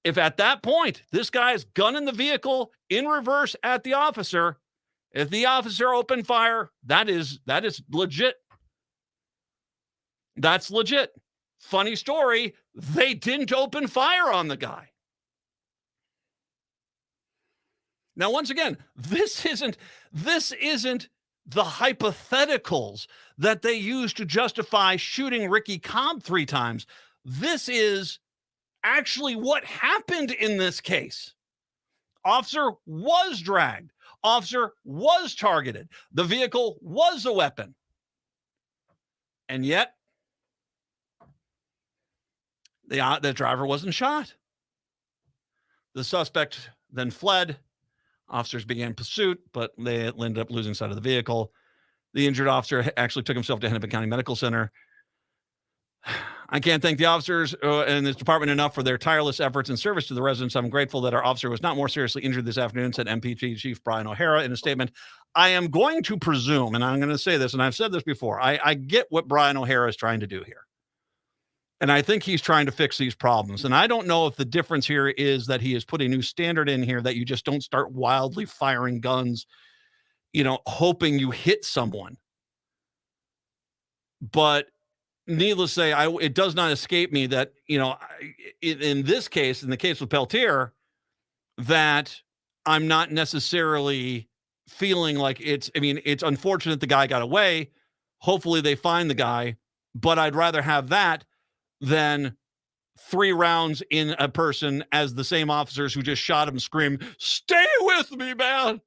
If at that point, this guy's gunning the vehicle in reverse at the officer, if the officer opened fire, that is legit. That's legit. Funny story, they didn't open fire on the guy. Now, once again, this isn't the hypotheticals that they use to justify shooting Ricky Cobb 3 times. This is actually what happened in this case. Officer was dragged. Officer was targeted. The vehicle was a weapon. And yet, the driver wasn't shot. The suspect then fled. Officers began pursuit, but they ended up losing sight of the vehicle. The injured officer actually took himself to Hennepin County Medical Center. I can't thank the officers and this department enough for their tireless efforts and service to the residents. I'm grateful that our officer was not more seriously injured this afternoon, said MPG Chief Brian O'Hara in a statement. I am going to presume, and I'm going to say this, and I've said this before, I get what Brian O'Hara is trying to do here. And I think he's trying to fix these problems. And I don't know if the difference here is that he has put a new standard in here that you just don't start wildly firing guns, hoping you hit someone. But needless to say, it does not escape me that, in this case, in the case with Peltier, that I'm not necessarily feeling like it's unfortunate the guy got away. Hopefully they find the guy, but I'd rather have that than 3 rounds in a person as the same officers who just shot him scream, "Stay with me, man."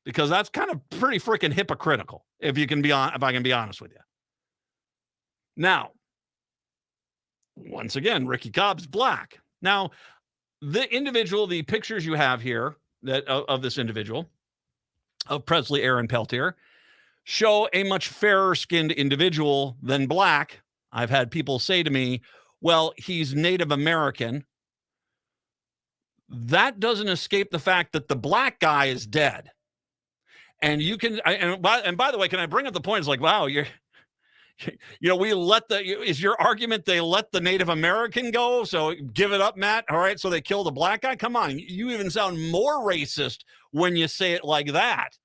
Because that's kind of pretty freaking hypocritical, if I can be honest with you. Now, once again, Ricky Cobb's black. Now, the individual, the pictures you have here of this individual, of Presley Aaron Peltier, show a much fairer-skinned individual than black. I've had people say to me, well, he's Native American. That doesn't escape the fact that the black guy is dead. And you can, and by the way, can I bring up the point? It's like, wow, is your argument they let the Native American go? So give it up, Matt. All right. So they killed the black guy. Come on. You even sound more racist when you say it like that.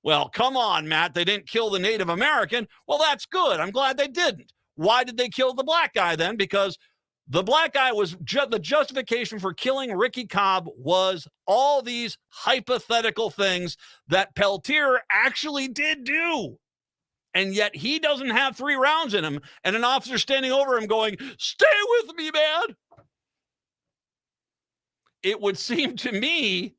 Well, come on, Matt. They didn't kill the Native American. Well, that's good. I'm glad they didn't. Why did they kill the black guy then? Because the black guy was the justification for killing Ricky Cobb was all these hypothetical things that Peltier actually did do. And yet he doesn't have 3 rounds in him. And an officer standing over him going, "Stay with me, man." It would seem to me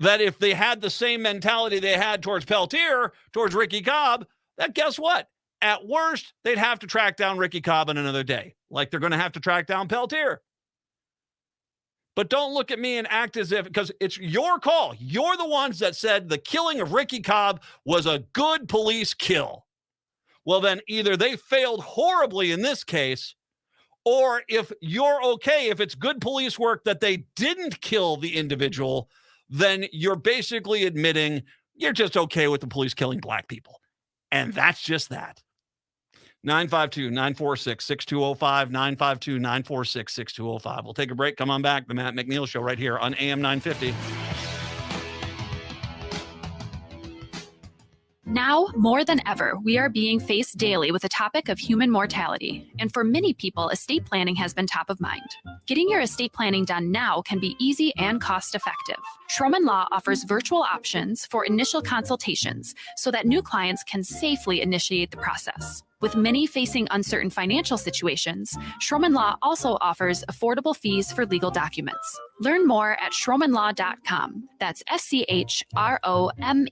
that if they had the same mentality they had towards Peltier, towards Ricky Cobb, that guess what? At worst, they'd have to track down Ricky Cobb in another day, like they're going to have to track down Peltier. But don't look at me and act as if, because it's your call. You're the ones that said the killing of Ricky Cobb was a good police kill. Well, then either they failed horribly in this case, or if you're okay, if it's good police work that they didn't kill the individual, then you're basically admitting you're just okay with the police killing black people. And that's just that. 952-946-6205, 952-946-6205. We'll take a break. Come on back. The Matt McNeil Show right here on AM 950. Now, more than ever, we are being faced daily with the topic of human mortality. And for many people, estate planning has been top of mind. Getting your estate planning done now can be easy and cost-effective. Schroman Law offers virtual options for initial consultations so that new clients can safely initiate the process. With many facing uncertain financial situations, Schroman Law also offers affordable fees for legal documents. Learn more at schromanlaw.com. That's SCHROMEN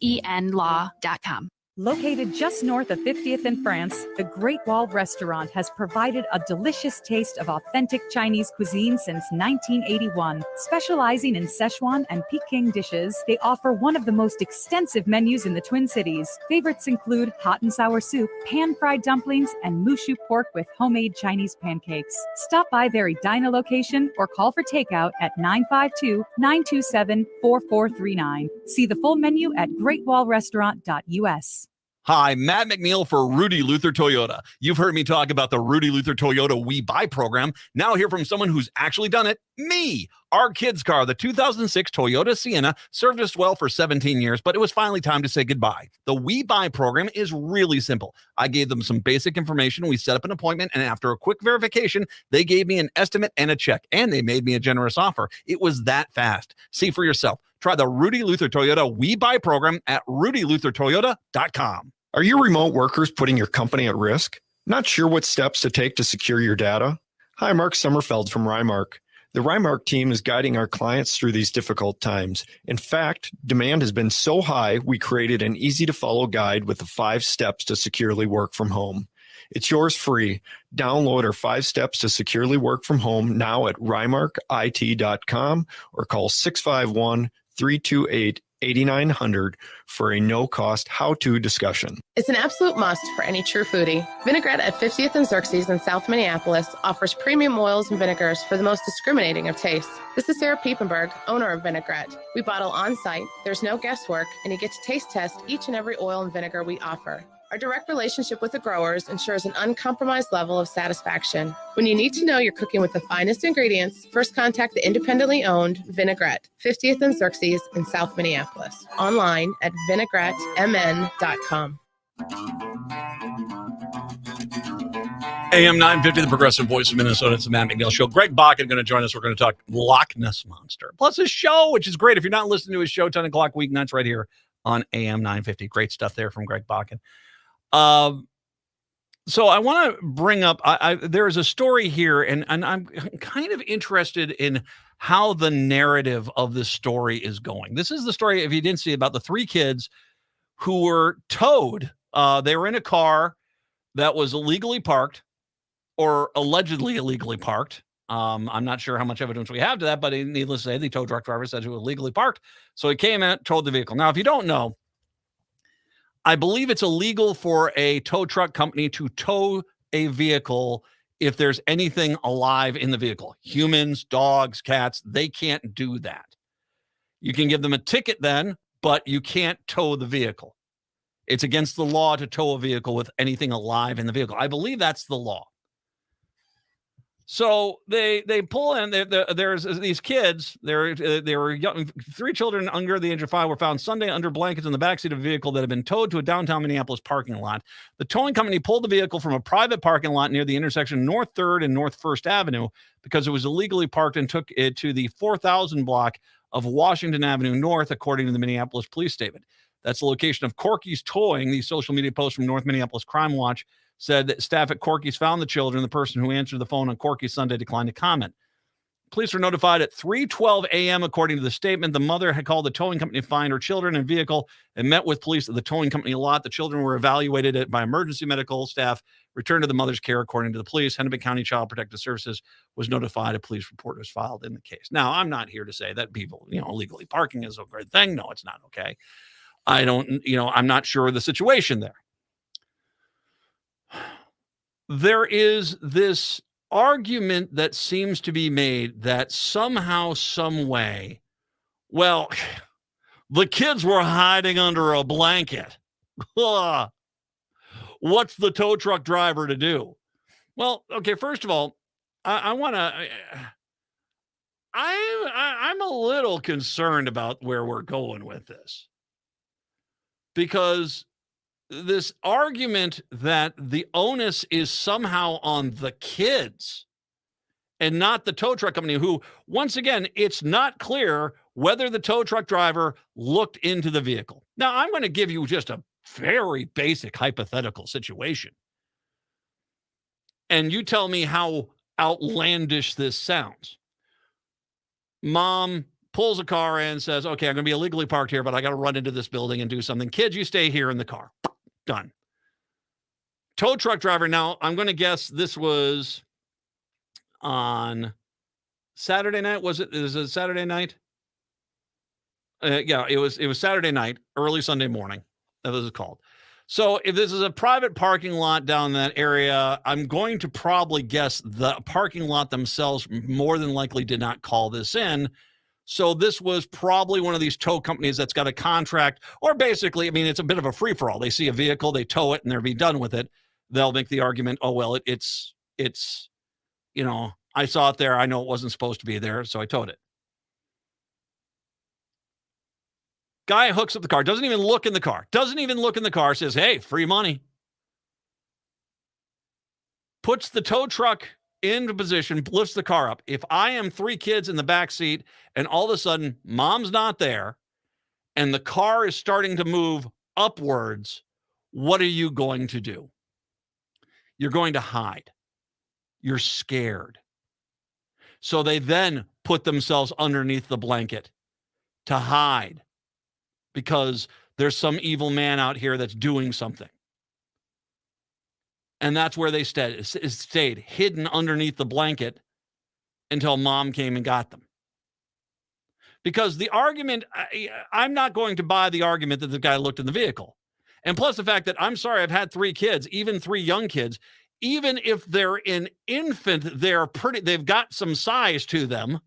law.com. Located just north of 50th in France, the Great Wall Restaurant has provided a delicious taste of authentic Chinese cuisine since 1981. Specializing in Szechuan and Peking dishes, they offer one of the most extensive menus in the Twin Cities. Favorites include hot and sour soup, pan-fried dumplings, and mushu pork with homemade Chinese pancakes. Stop by their Edina location or call for takeout at 952-927-4439. See the full menu at greatwallrestaurant.us. Hi, Matt McNeil for Rudy Luther Toyota. You've heard me talk about the Rudy Luther Toyota We Buy program. Now hear from someone who's actually done it, me. Our kids' car, the 2006 Toyota Sienna, served us well for 17 years, but it was finally time to say goodbye. The We Buy program is really simple. I gave them some basic information. We set up an appointment, and after a quick verification, they gave me an estimate and a check, and they made me a generous offer. It was that fast. See for yourself. Try the Rudy Luther Toyota We Buy program at rudyluthertoyota.com. Are your remote workers putting your company at risk? Not sure what steps to take to secure your data? Hi, Mark Sommerfeld from Rymark. The Rymark team is guiding our clients through these difficult times. In fact, demand has been so high, we created an easy-to-follow guide with the 5 steps to securely work from home. It's yours free. Download our 5 steps to securely work from home now at rymarkit.com or call 651-328-8900 for a no-cost how-to discussion. It's an absolute must for any true foodie. Vinaigrette at 50th and Xerxes in South Minneapolis offers premium oils and vinegars for the most discriminating of tastes. This is Sarah Piepenberg, owner of Vinaigrette. We bottle on-site, there's no guesswork, and you get to taste test each and every oil and vinegar we offer. Our direct relationship with the growers ensures an uncompromised level of satisfaction. When you need to know you're cooking with the finest ingredients, first contact the independently owned Vinaigrette, 50th and Xerxes in South Minneapolis. Online at vinaigrettemn.com. AM 950, the progressive voice of Minnesota. It's the Matt McNeil Show. Greg Bakken going to join us. We're going to talk Loch Ness Monster. Plus his show, which is great. If you're not listening to his show, 10 o'clock weeknights right here on AM 950. Great stuff there from Greg Bakken. So I want to bring up, there is a story here, and I'm kind of interested in how the narrative of this story is going. This is the story, if you didn't see, about the 3 kids who were towed. They were in a car that was illegally parked, or allegedly illegally parked. I'm not sure how much evidence we have to that, but needless to say, the tow truck driver said it was illegally parked. So he came in, towed the vehicle. Now, if you don't know, I believe it's illegal for a tow truck company to tow a vehicle if there's anything alive in the vehicle. Humans, dogs, cats, they can't do that. You can give them a ticket then, but you can't tow the vehicle. It's against the law to tow a vehicle with anything alive in the vehicle. I believe that's the law. So they pull in. There's these kids. They were young. 3 children under the age of 5 were found Sunday under blankets in the backseat of a vehicle that had been towed to a downtown Minneapolis parking lot. The towing company pulled the vehicle from a private parking lot near the intersection North 3rd and North 1st Avenue because it was illegally parked, and took it to the 4000 block of Washington Avenue North, according to the Minneapolis police statement. That's the location of Corky's Towing. The social media post from North Minneapolis Crime Watch said that staff at Corky's found the children. The person who answered the phone on Corky's Sunday declined to comment. Police were notified at 3:12 a.m. According to the statement, the mother had called the towing company to find her children and vehicle and met with police at the towing company lot. The children were evaluated by emergency medical staff, returned to the mother's care. According to the police, Hennepin County Child Protective Services was notified. A police report was filed in the case. Now, I'm not here to say that people, illegally parking is a great thing. No, it's not okay. I'm not sure of the situation there. There is this argument that seems to be made that somehow, some way, well, the kids were hiding under a blanket. What's the tow truck driver to do? Well, okay, first of all, I'm a little concerned about where we're going with this, because this argument that the onus is somehow on the kids and not the tow truck company, who, once again, it's not clear whether the tow truck driver looked into the vehicle. Now, I'm going to give you just a very basic hypothetical situation, and you tell me how outlandish this sounds. Mom pulls a car in and says, okay, I'm going to be illegally parked here, but I got to run into this building and do something. Kids, you stay here in the car. Done. Tow truck driver. Now, I'm going to guess this was on Saturday night. Was it Saturday night? Yeah, it was Saturday night, early Sunday morning. That was called. So if this is a private parking lot down that area, I'm going to probably guess the parking lot themselves more than likely did not call this in. So this was probably one of these tow companies that's got a contract, or basically, it's a bit of a free-for-all. They see a vehicle, they tow it, and they're be done with it. They'll make the argument, oh, well, it's I saw it there. I know it wasn't supposed to be there, so I towed it. Guy hooks up the car, doesn't even look in the car, says, hey, free money. Puts the tow truck into position, lifts the car up. If I am 3 kids in the back seat and all of a sudden mom's not there and the car is starting to move upwards, what are you going to do? You're going to hide. You're scared. So they then put themselves underneath the blanket to hide, because there's some evil man out here that's doing something. And that's where they stayed hidden underneath the blanket until mom came and got them. Because the argument, I'm not going to buy the argument that the guy looked in the vehicle. And plus the fact that, I'm sorry, I've had 3 kids, even 3 young kids, even if they're an infant, they've got some size to them.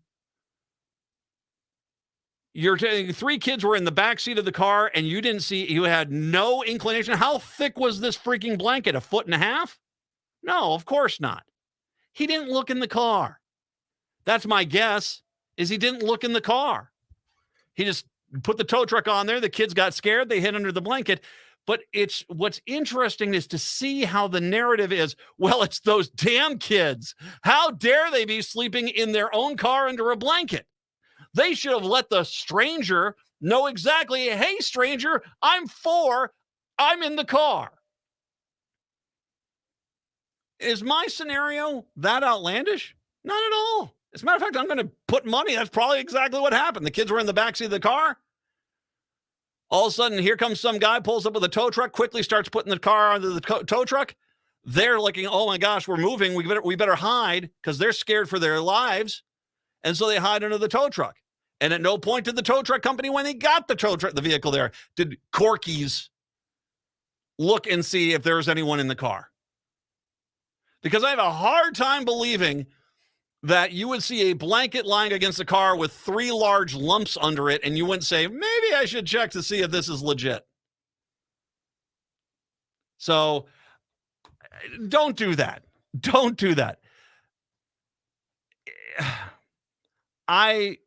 You're telling 3 kids were in the back seat of the car and you had no inclination. How thick was this freaking blanket? 1.5 feet? No, of course not. He didn't look in the car. That's my guess, is he didn't look in the car. He just put the tow truck on there. The kids got scared. They hid under the blanket. But what's interesting is to see how the narrative is, well, it's those damn kids. How dare they be sleeping in their own car under a blanket? They should have let the stranger know exactly, hey, stranger, I'm 4, I'm in the car. Is my scenario that outlandish? Not at all. As a matter of fact, I'm going to put money. That's probably exactly what happened. The kids were in the backseat of the car. All of a sudden, here comes some guy, pulls up with a tow truck, quickly starts putting the car under the tow truck. They're looking, oh my gosh, we're moving. We better hide because they're scared for their lives. And so they hide under the tow truck. And at no point did the tow truck company, when they got the vehicle there, did Corky's look and see if there was anyone in the car. Because I have a hard time believing that you would see a blanket lying against the car with 3 large lumps under it, and you wouldn't say, maybe I should check to see if this is legit. So don't do that. Don't do that. I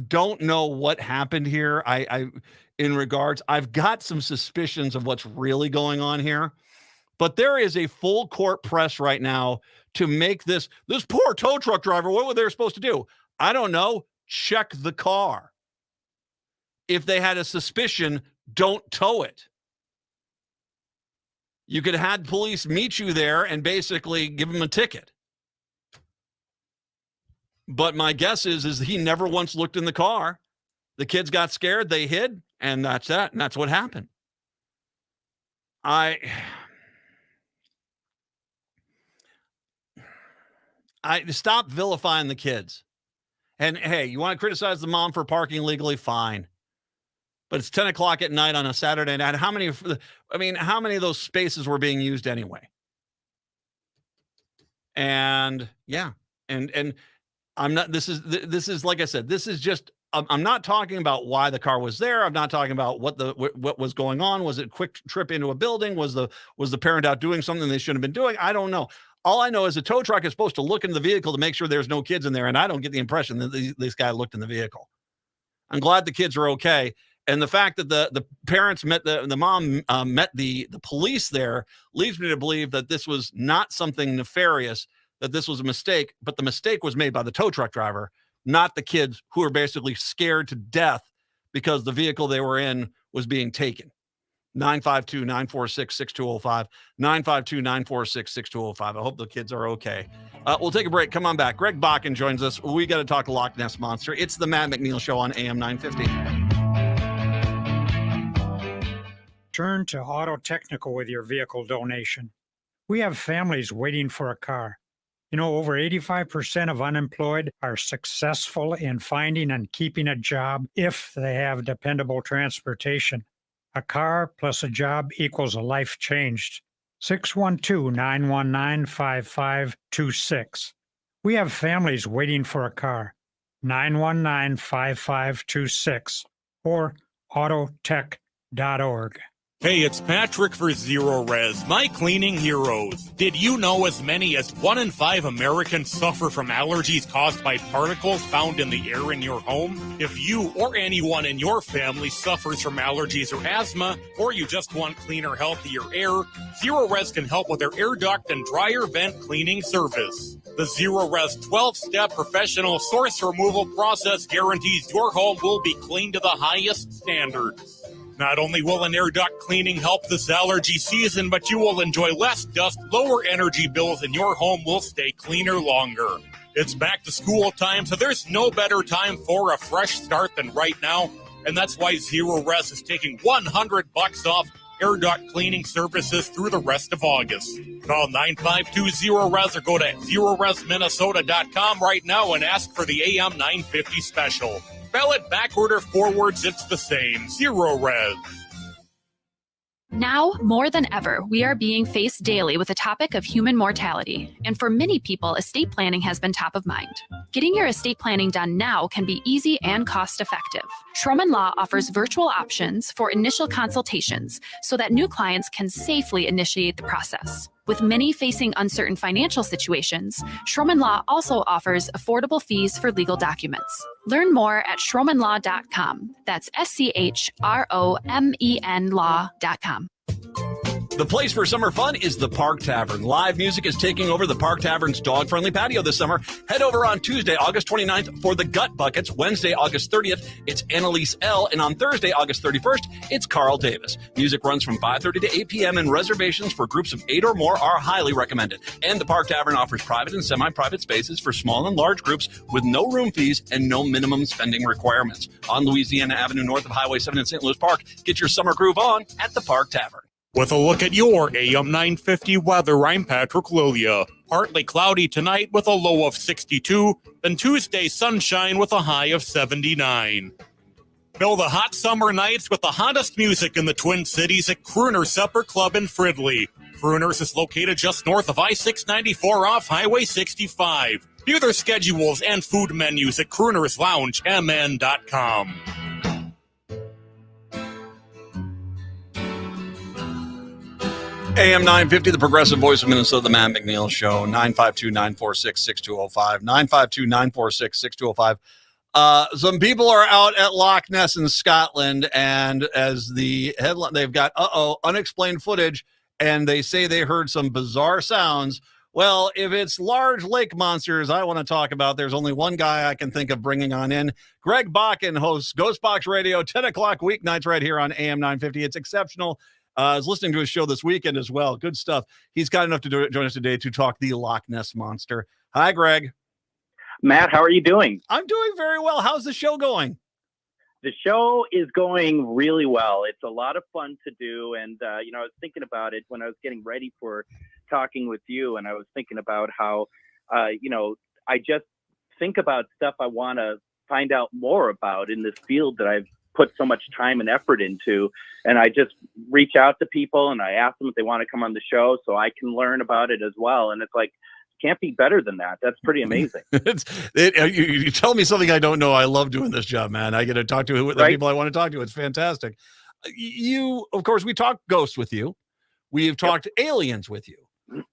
don't know what happened here. I've got some suspicions of what's really going on here, but there is a full court press right now to make this poor tow truck driver, what were they supposed to do? I don't know. Check the car. If they had a suspicion, don't tow it. You could have had police meet you there and basically give them a ticket. But my guess is he never once looked in the car. The kids got scared, they hid, and that's that. And that's what happened. I stop vilifying the kids. And hey, you want to criticize the mom for parking legally? Fine. But it's 10 o'clock at night on a Saturday night. How many of those spaces were being used anyway? And yeah, and I'm not, this is like I said, this is just, I'm not talking about why the car was there. I'm not talking about what was going on. Was it a quick trip into a building? Was the parent out doing something they shouldn't have been doing? I don't know. All I know is a tow truck is supposed to look into the vehicle to make sure there's no kids in there. And I don't get the impression that this guy looked in the vehicle. I'm glad the kids are okay. And the fact that the parents met the mom met the police there leads me to believe that this was not something nefarious, that this was a mistake, but the mistake was made by the tow truck driver, not the kids who are basically scared to death because the vehicle they were in was being taken. 952-946-6205, 952-946-6205. I hope the kids are okay. We'll take a break. Come on back. Greg Bakken joins us. We got to talk Loch Ness Monster. It's the Matt McNeil Show on AM 950. Turn to Auto Technical with your vehicle donation. We have families waiting for a car. You know, over 85% of unemployed are successful in finding and keeping a job if they have dependable transportation. A car plus a job equals a life changed. 612-919-5526. We have families waiting for a car. 919-5526 or autotech.org. Hey, it's Patrick for Zero Res, my cleaning heroes. Did you know as many as 1 in 5 Americans suffer from allergies caused by particles found in the air in your home? If you or anyone in your family suffers from allergies or asthma, or you just want cleaner, healthier air, Zero Res can help with their air duct and dryer vent cleaning service. The Zero Res 12-step professional source removal process guarantees your home will be cleaned to the highest standards. Not only will an air duct cleaning help this allergy season, but you will enjoy less dust, lower energy bills, and your home will stay cleaner longer. It's back to school time, so there's no better time for a fresh start than right now, and that's why Zero Res is taking $100 off air duct cleaning services through the rest of August. Call 952-ZERO-RES or go to ZeroResMinnesota.com right now and ask for the AM 950 special. Spell it backward or forwards, it's the same. Zero Res. Now, more than ever, we are being faced daily with the topic of human mortality. And for many people, estate planning has been top of mind. Getting your estate planning done now can be easy and cost-effective. Schroman Law offers virtual options for initial consultations so that new clients can safely initiate the process. With many facing uncertain financial situations, Schroman Law also offers affordable fees for legal documents. Learn more at schromanlaw.com. That's SCHROMEN law.com. The place for summer fun is the Park Tavern. Live music is taking over the Park Tavern's dog-friendly patio this summer. Head over on Tuesday, August 29th for the Gut Buckets. Wednesday, August 30th, it's Annalise L. And on Thursday, August 31st, it's Carl Davis. Music runs from 5:30 to 8 p.m. and reservations for groups of 8 or more are highly recommended. And the Park Tavern offers private and semi-private spaces for small and large groups with no room fees and no minimum spending requirements. On Louisiana Avenue, north of Highway 7 in St. Louis Park, get your summer groove on at the Park Tavern. With a look at your AM 950 weather, I'm Patrick Lilia. Partly cloudy tonight with a low of 62, then Tuesday sunshine with a high of 79. Fill the hot summer nights with the hottest music in the Twin Cities at Crooner Supper Club in Fridley. Crooners is located just north of I-694 off Highway 65. View their schedules and food menus at croonersloungemn.com. AM 950, the progressive voice of Minnesota, the Matt McNeil Show, 952-946-6205, 952-946-6205. Some people are out at Loch Ness in Scotland, and as the headline, they've got, unexplained footage, and they say they heard some bizarre sounds. Well, if it's large lake monsters I want to talk about, there's only one guy I can think of bringing on in. Greg Bakken hosts Ghost Box Radio, 10 o'clock weeknights right here on AM 950. It's exceptional. I was listening to his show this weekend as well. Good stuff. He's kind enough to join us today to talk the Loch Ness Monster. Hi, Greg. Matt, how are you doing? I'm doing very well. How's the show going? The show is going really well. It's a lot of fun to do. And, I was thinking about it when I was getting ready for talking with you. And I was thinking about how, I just think about stuff I want to find out more about in this field that I've put so much time and effort into. And I just reach out to people and I ask them if they want to come on the show so I can learn about it as well. And it's like, can't be better than that. That's pretty amazing. You tell me something I don't know. I love doing this job, man. I get to talk to the people I want to talk to. It's fantastic. Of course, we talked ghosts with you. We've talked aliens with you.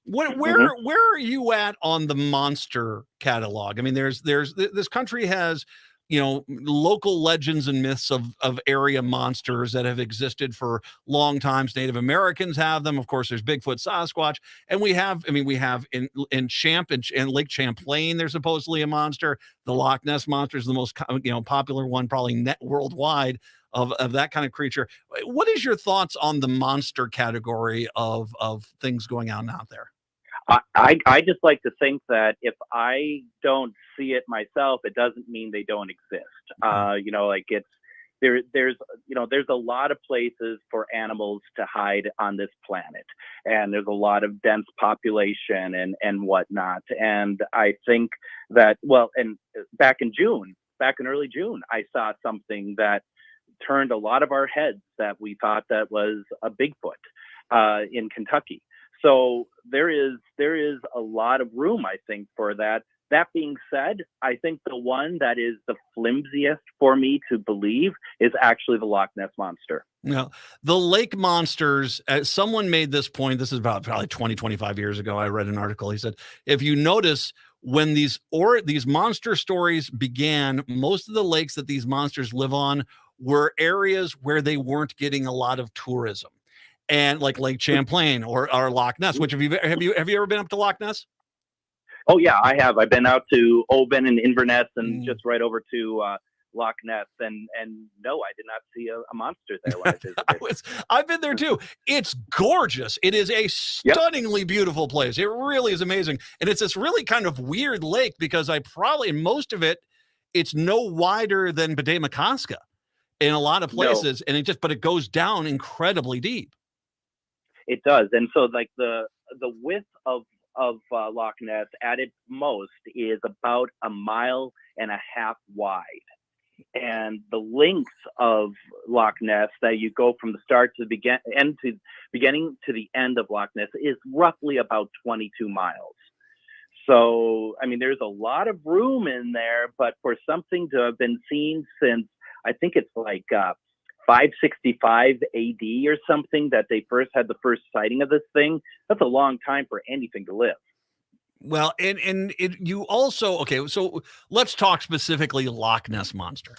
Where are you at on the monster catalog? I mean, there's this country has, local legends and myths of area monsters that have existed for long times. Native Americans have them. Of course, there's Bigfoot, Sasquatch, and we have in Lake Champlain, there's supposedly a monster. The Loch Ness Monster is the most, popular one, probably worldwide of that kind of creature. What is your thoughts on the monster category of things going on out there? I just like to think that if I don't see it myself, it doesn't mean they don't exist. There's a lot of places for animals to hide on this planet, and there's a lot of dense population and whatnot. And I think that, and back in early June, I saw something that turned a lot of our heads that we thought that was a Bigfoot in Kentucky. So there is a lot of room, I think, for that. That being said, I think the one that is the flimsiest for me to believe is actually the Loch Ness Monster. The lake monsters, someone made this point. This is about probably 20, 25 years ago. I read an article. He said, if you notice, when these monster stories began, most of the lakes that these monsters live on were areas where they weren't getting a lot of tourism. And like Lake Champlain or Loch Ness, which have you ever been up to Loch Ness? Oh yeah, I have. I've been out to Oban and Inverness and just right over to Loch Ness, and no, I did not see a monster there when I visited. I've been there too. It's gorgeous. It is a stunningly beautiful place. It really is amazing, and it's this really kind of weird lake because in most of it, it's no wider than Bade-Makaska in a lot of places, and but it goes down incredibly deep. It does, and so like the width of Loch Ness at its most is about 1.5 miles wide, and the length of Loch Ness that you go from the start to the beginning to the end of Loch Ness is roughly about 22 miles. So I mean, there's a lot of room in there, but for something to have been seen since I think it's like 565 AD or something that they first had the first sighting of this thing, that's a long time for anything to live. Well, you also, so let's talk specifically Loch Ness Monster.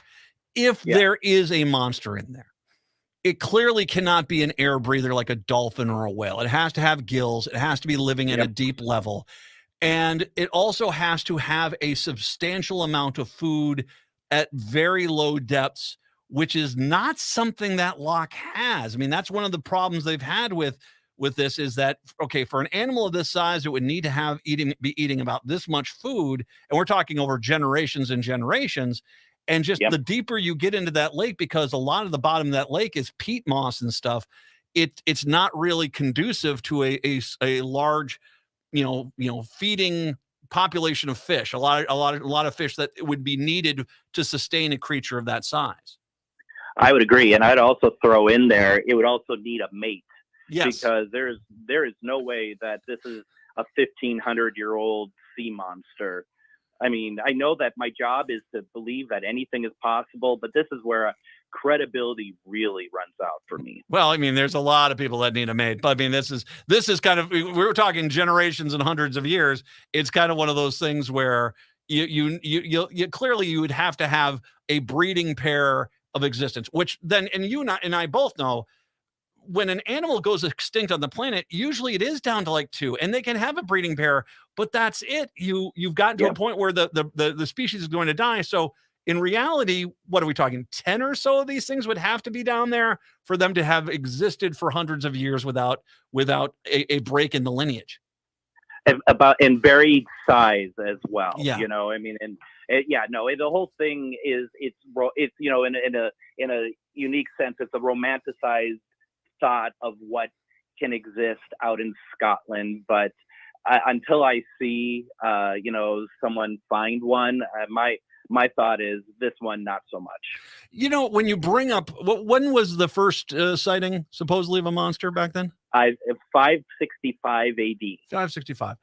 If there is a monster in there, it clearly cannot be an air breather like a dolphin or a whale. It has to have gills. It has to be living at a deep level. And it also has to have a substantial amount of food at very low depths, which is not something that lock has. I mean, that's one of the problems they've had with this is that, okay, for an animal of this size, it would need to be eating about this much food. And we're talking over generations and generations. And just the deeper you get into that lake, because a lot of the bottom of that lake is peat moss and stuff, it's not really conducive to a large, feeding population of fish. A lot of fish that would be needed to sustain a creature of that size. I would agree, and I'd also throw in there it would also need a mate. Yes, because there is no way that this is a 1,500-year-old sea monster. I mean, I know that my job is to believe that anything is possible, but this is where credibility really runs out for me. Well, I mean, there's a lot of people that need a mate, but I mean, this is kind of, we were talking generations and hundreds of years. It's kind of one of those things where you clearly you would have to have a breeding pair of existence, which then, and you and I both know, when an animal goes extinct on the planet, usually it is down to like 2, and they can have a breeding pair, but that's it. You've gotten to a point where the species is going to die. So in reality, what are we talking? 10 or so of these things would have to be down there for them to have existed for hundreds of years without a break in the lineage. In varied size as well. Yeah. I mean, and the whole thing is it's in a unique sense, it's a romanticized thought of what can exist out in Scotland, but until I see someone find one, my thought is this one not so much. When you bring up when was the first sighting supposedly of a monster back then? 565 AD. 565.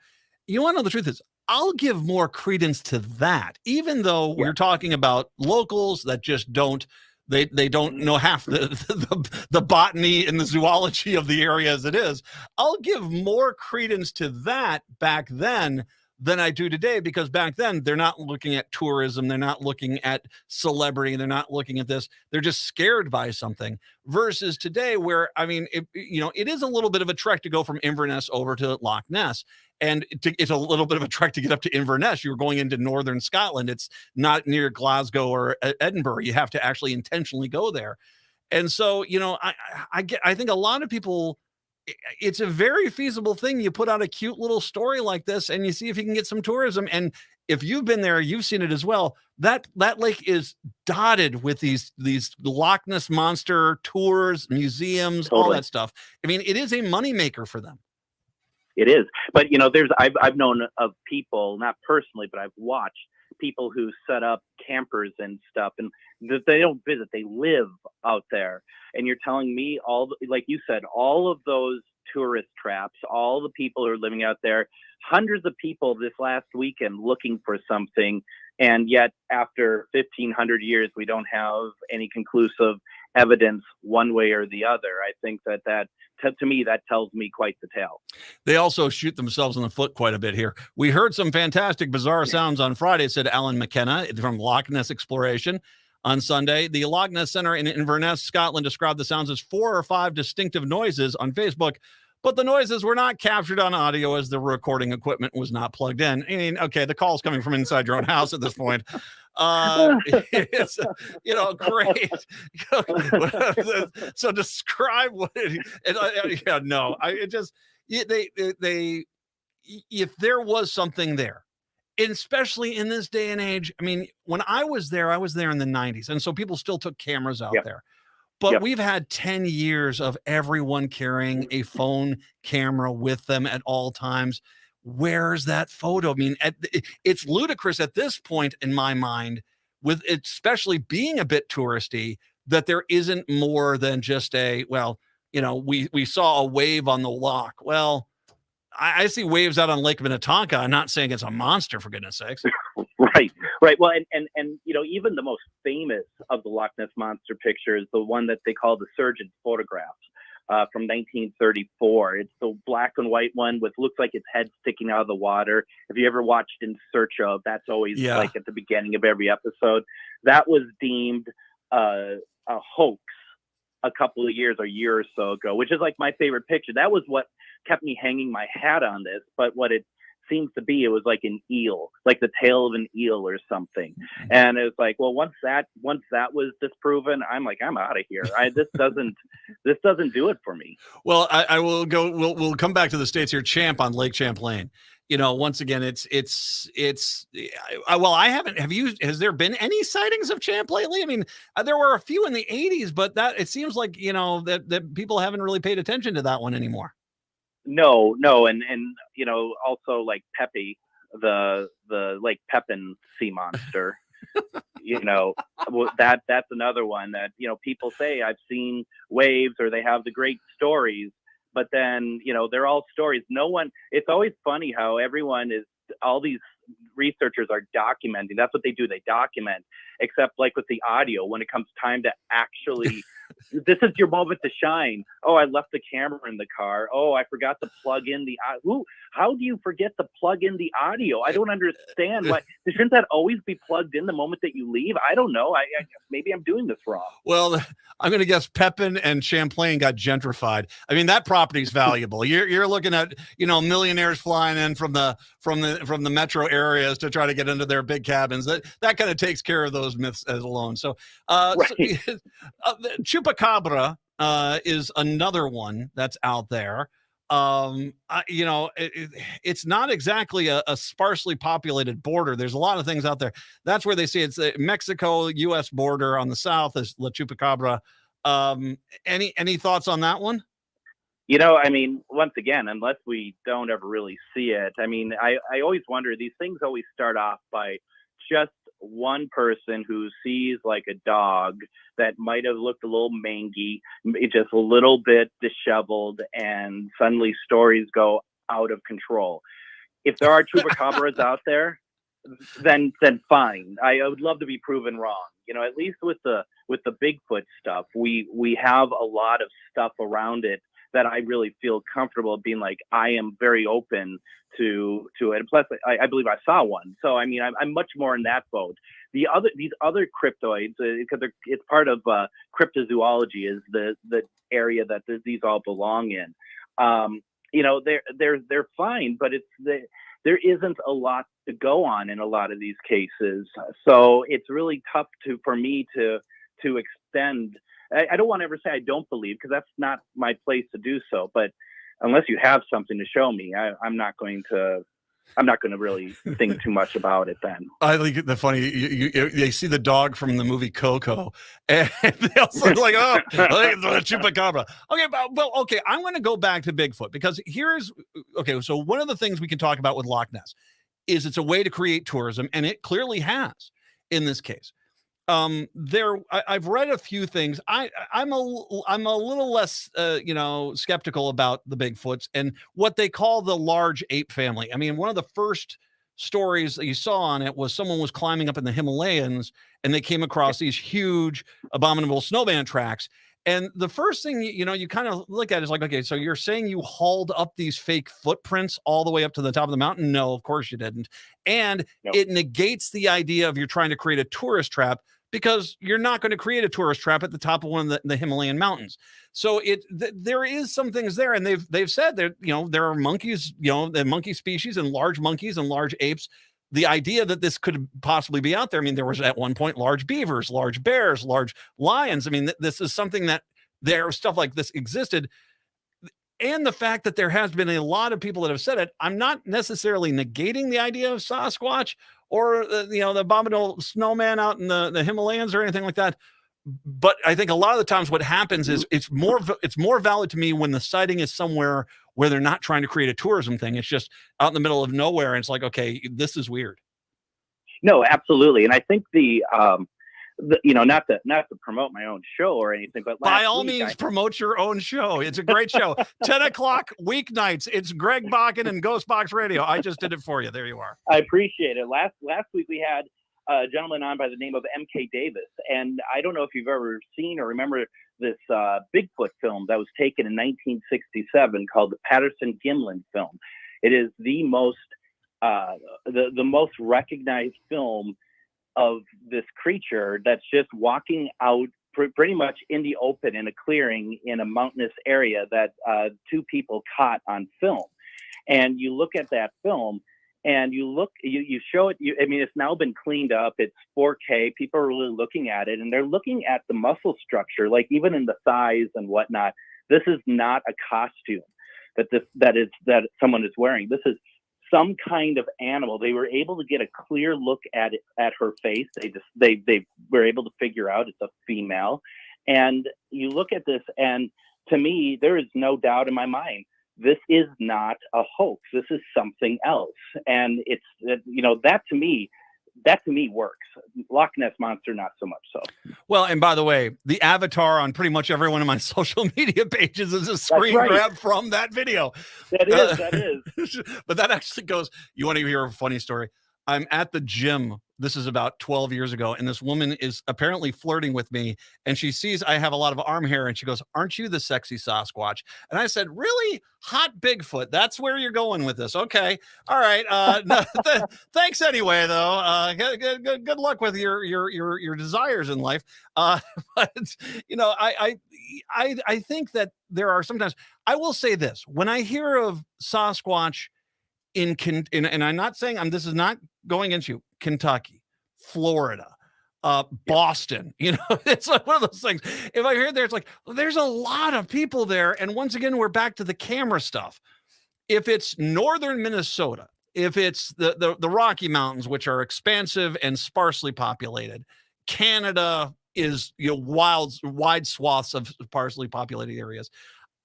You want to know the truth is, I'll give more credence to that, even though we're talking about locals that just don't. They don't know half the botany and the zoology of the area as it is. I'll give more credence to that back then than I do today, because back then they're not looking at tourism, they're not looking at celebrity, they're not looking at this. They're just scared by something. Versus today, where I mean, it is a little bit of a trek to go from Inverness over to Loch Ness. And it's a little bit of a trek to get up to Inverness. You're going into northern Scotland. It's not near Glasgow or Edinburgh. You have to actually intentionally go there. And so, I think a lot of people, it's a very feasible thing. You put out a cute little story like this and you see if you can get some tourism. And if you've been there, you've seen it as well. That lake is dotted with these Loch Ness monster tours, museums, all that stuff. I mean, it is a moneymaker for them. It is, but I've known of people, not personally, but I've watched people who set up campers and stuff, and they don't visit; they live out there. And you're telling me like you said, all of those tourist traps, all the people who are living out there, hundreds of people this last weekend looking for something, and yet after 1,500 years, we don't have any conclusive evidence one way or the other. I think that to me, that tells me quite the tale. They also shoot themselves in the foot quite a bit here. We heard some fantastic bizarre sounds on Friday, said Alan McKenna from Loch Ness Exploration. On Sunday, the Loch Ness Center in Inverness, Scotland, described the sounds as 4 or 5 distinctive noises on Facebook, but the noises were not captured on audio as the recording equipment was not plugged in. I mean, okay, the call's coming from inside your own house at this point. It's great. So describe what if there was something there, especially in this day and age. I mean, when I was there in the 90s, and so people still took cameras out there. But we've had 10 years of everyone carrying a phone camera with them at all times. Where's that photo? I mean, it's ludicrous at this point in my mind, with it especially being a bit touristy, that there isn't more than just we saw a wave on the loch. Well, I see waves out on Lake Minnetonka. I'm not saying it's a monster, for goodness sakes. Right. Well, and even the most famous of the Loch Ness Monster pictures, the one that they call the surgeon's photograph from 1934. It's the black and white one with looks like its head sticking out of the water. If you ever watched In Search Of, that's always like at the beginning of every episode. That was deemed a hoax a couple of years, a year or so ago, which is like my favorite picture. That was what kept me hanging my hat on this. But what it seems to be, it was like an eel, like the tail of an eel or something. And it was like, well, once that was disproven, I'm like, I'm out of here. This doesn't do it for me. Well, I will go. We'll come back to the States here. Champ on Lake Champlain. Once again, well, I haven't. Has there been any sightings of Champ lately? I mean, there were a few in the 80s, but that it seems like, that people haven't really paid attention to that one anymore. No. And also like Pepe, the Lake Pepin sea monster, that's another one that, people say I've seen waves or they have the great stories. But then, they're all stories. It's always funny how all these researchers are documenting. That's what they do. They document, except like with the audio, when it comes time to actually, this is your moment to shine. Oh, I left the camera in the car. Oh, I forgot to plug in how do you forget to plug in the audio? I don't understand. Why shouldn't that always be plugged in the moment that you leave? I don't know. Maybe I'm doing this wrong. Well, I'm going to guess Pepin and Champlain got gentrified. I mean, that property's valuable. You're looking at, millionaires flying in from the metro areas to try to get into their big cabins. That kind of takes care of those myths as alone. So, right. Chupacabra is another one that's out there. It's not exactly a sparsely populated border. There's a lot of things out there. That's where they say it's the Mexico-U.S. border on the south is La Chupacabra. Any thoughts on that one? Once again, unless we don't ever really see it, I always wonder, these things always start off by just one person who sees like a dog that might have looked a little mangy, just a little bit disheveled, and suddenly stories go out of control. If there are chupacabras out there, then fine. I would love to be proven wrong. At least with the Bigfoot stuff, we have a lot of stuff around it that I really feel comfortable being like, I am very open to it. Plus, I believe I saw one. So, I'm much more in that boat. These other cryptoids, because it's part of cryptozoology, is the area that these all belong in. They're fine, but there isn't a lot to go on in a lot of these cases. So it's really tough for me to extend. I don't want to ever say I don't believe, because that's not my place to do so. But unless you have something to show me, I'm not going to really think too much about it then. I think the funny, they see the dog from the movie Coco, and they also like, oh, the chupacabra. Okay, okay, I'm going to go back to Bigfoot, because so one of the things we can talk about with Loch Ness is it's a way to create tourism, and it clearly has in this case. I've read a few things. I'm a little less, skeptical about the Bigfoots and what they call the large ape family. I mean, one of the first stories that you saw on it was someone was climbing up in the Himalayas and they came across these huge abominable snowman tracks. And the first thing, you kind of look at is like, okay, so you're saying you hauled up these fake footprints all the way up to the top of the mountain? No, of course you didn't. And it negates the idea of you're trying to create a tourist trap, because you're not going to create a tourist trap at the top of one of the Himalayan mountains. So there is some things there, and they've said that there are monkeys, the monkey species, and large monkeys and large apes. The idea that this could possibly be out there. I mean, there was at one point large beavers, large bears, large lions. I mean, this is something that stuff like this existed. And the fact that there has been a lot of people that have said it, I'm not necessarily negating the idea of Sasquatch or the abominable snowman out in the Himalayas or anything like that. But I think a lot of the times what happens is it's more valid to me when the sighting is somewhere where they're not trying to create a tourism thing. It's just out in the middle of nowhere, and it's like, okay, this is weird. No, absolutely. And I think not to promote my own show or anything, but by all means, promote your own show. It's a great show. 10 o'clock weeknights. It's Greg Bakken and Ghost Box Radio. I just did it for you. There you are. I appreciate it. Last week we had a gentleman on by the name of M.K. Davis, and I don't know if you've ever seen or remember this Bigfoot film that was taken in 1967 called the Patterson-Gimlin film. It is the most recognized film of this creature that's just walking out pretty much in the open in a clearing in a mountainous area that two people caught on film. And you look at that film and you show it. I mean, it's now been cleaned up. It's 4K. People are really looking at it, and they're looking at the muscle structure, like even in the thighs and whatnot. This is not a costume that someone is wearing. This is some kind of animal. They were able to get a clear look at her face. They were able to figure out it's a female. And you look at this, and to me, there is no doubt in my mind, this is not a hoax. This is something else. And it's, that to me works. Loch Ness Monster, not so much so. Well, and by the way, the avatar on pretty much every one of my social media pages is a screen grab from that video. That is. But that actually goes, you want to hear a funny story? I'm at the gym. This is about 12 years ago. And this woman is apparently flirting with me. And she sees I have a lot of arm hair. And she goes, "Aren't you the sexy Sasquatch?" And I said, "Really? Hot Bigfoot. That's where you're going with this. Okay. All right. No, thanks anyway, though. Good luck with your desires in life." But, I think that there are sometimes, I will say this, when I hear of Sasquatch and I'm not saying this is not going against you, Kentucky, Florida, Boston, it's like one of those things. If I hear there, it's like, there's a lot of people there. And once again, we're back to the camera stuff. If it's northern Minnesota, if it's the Rocky Mountains, which are expansive and sparsely populated, Canada is, wide swaths of sparsely populated areas.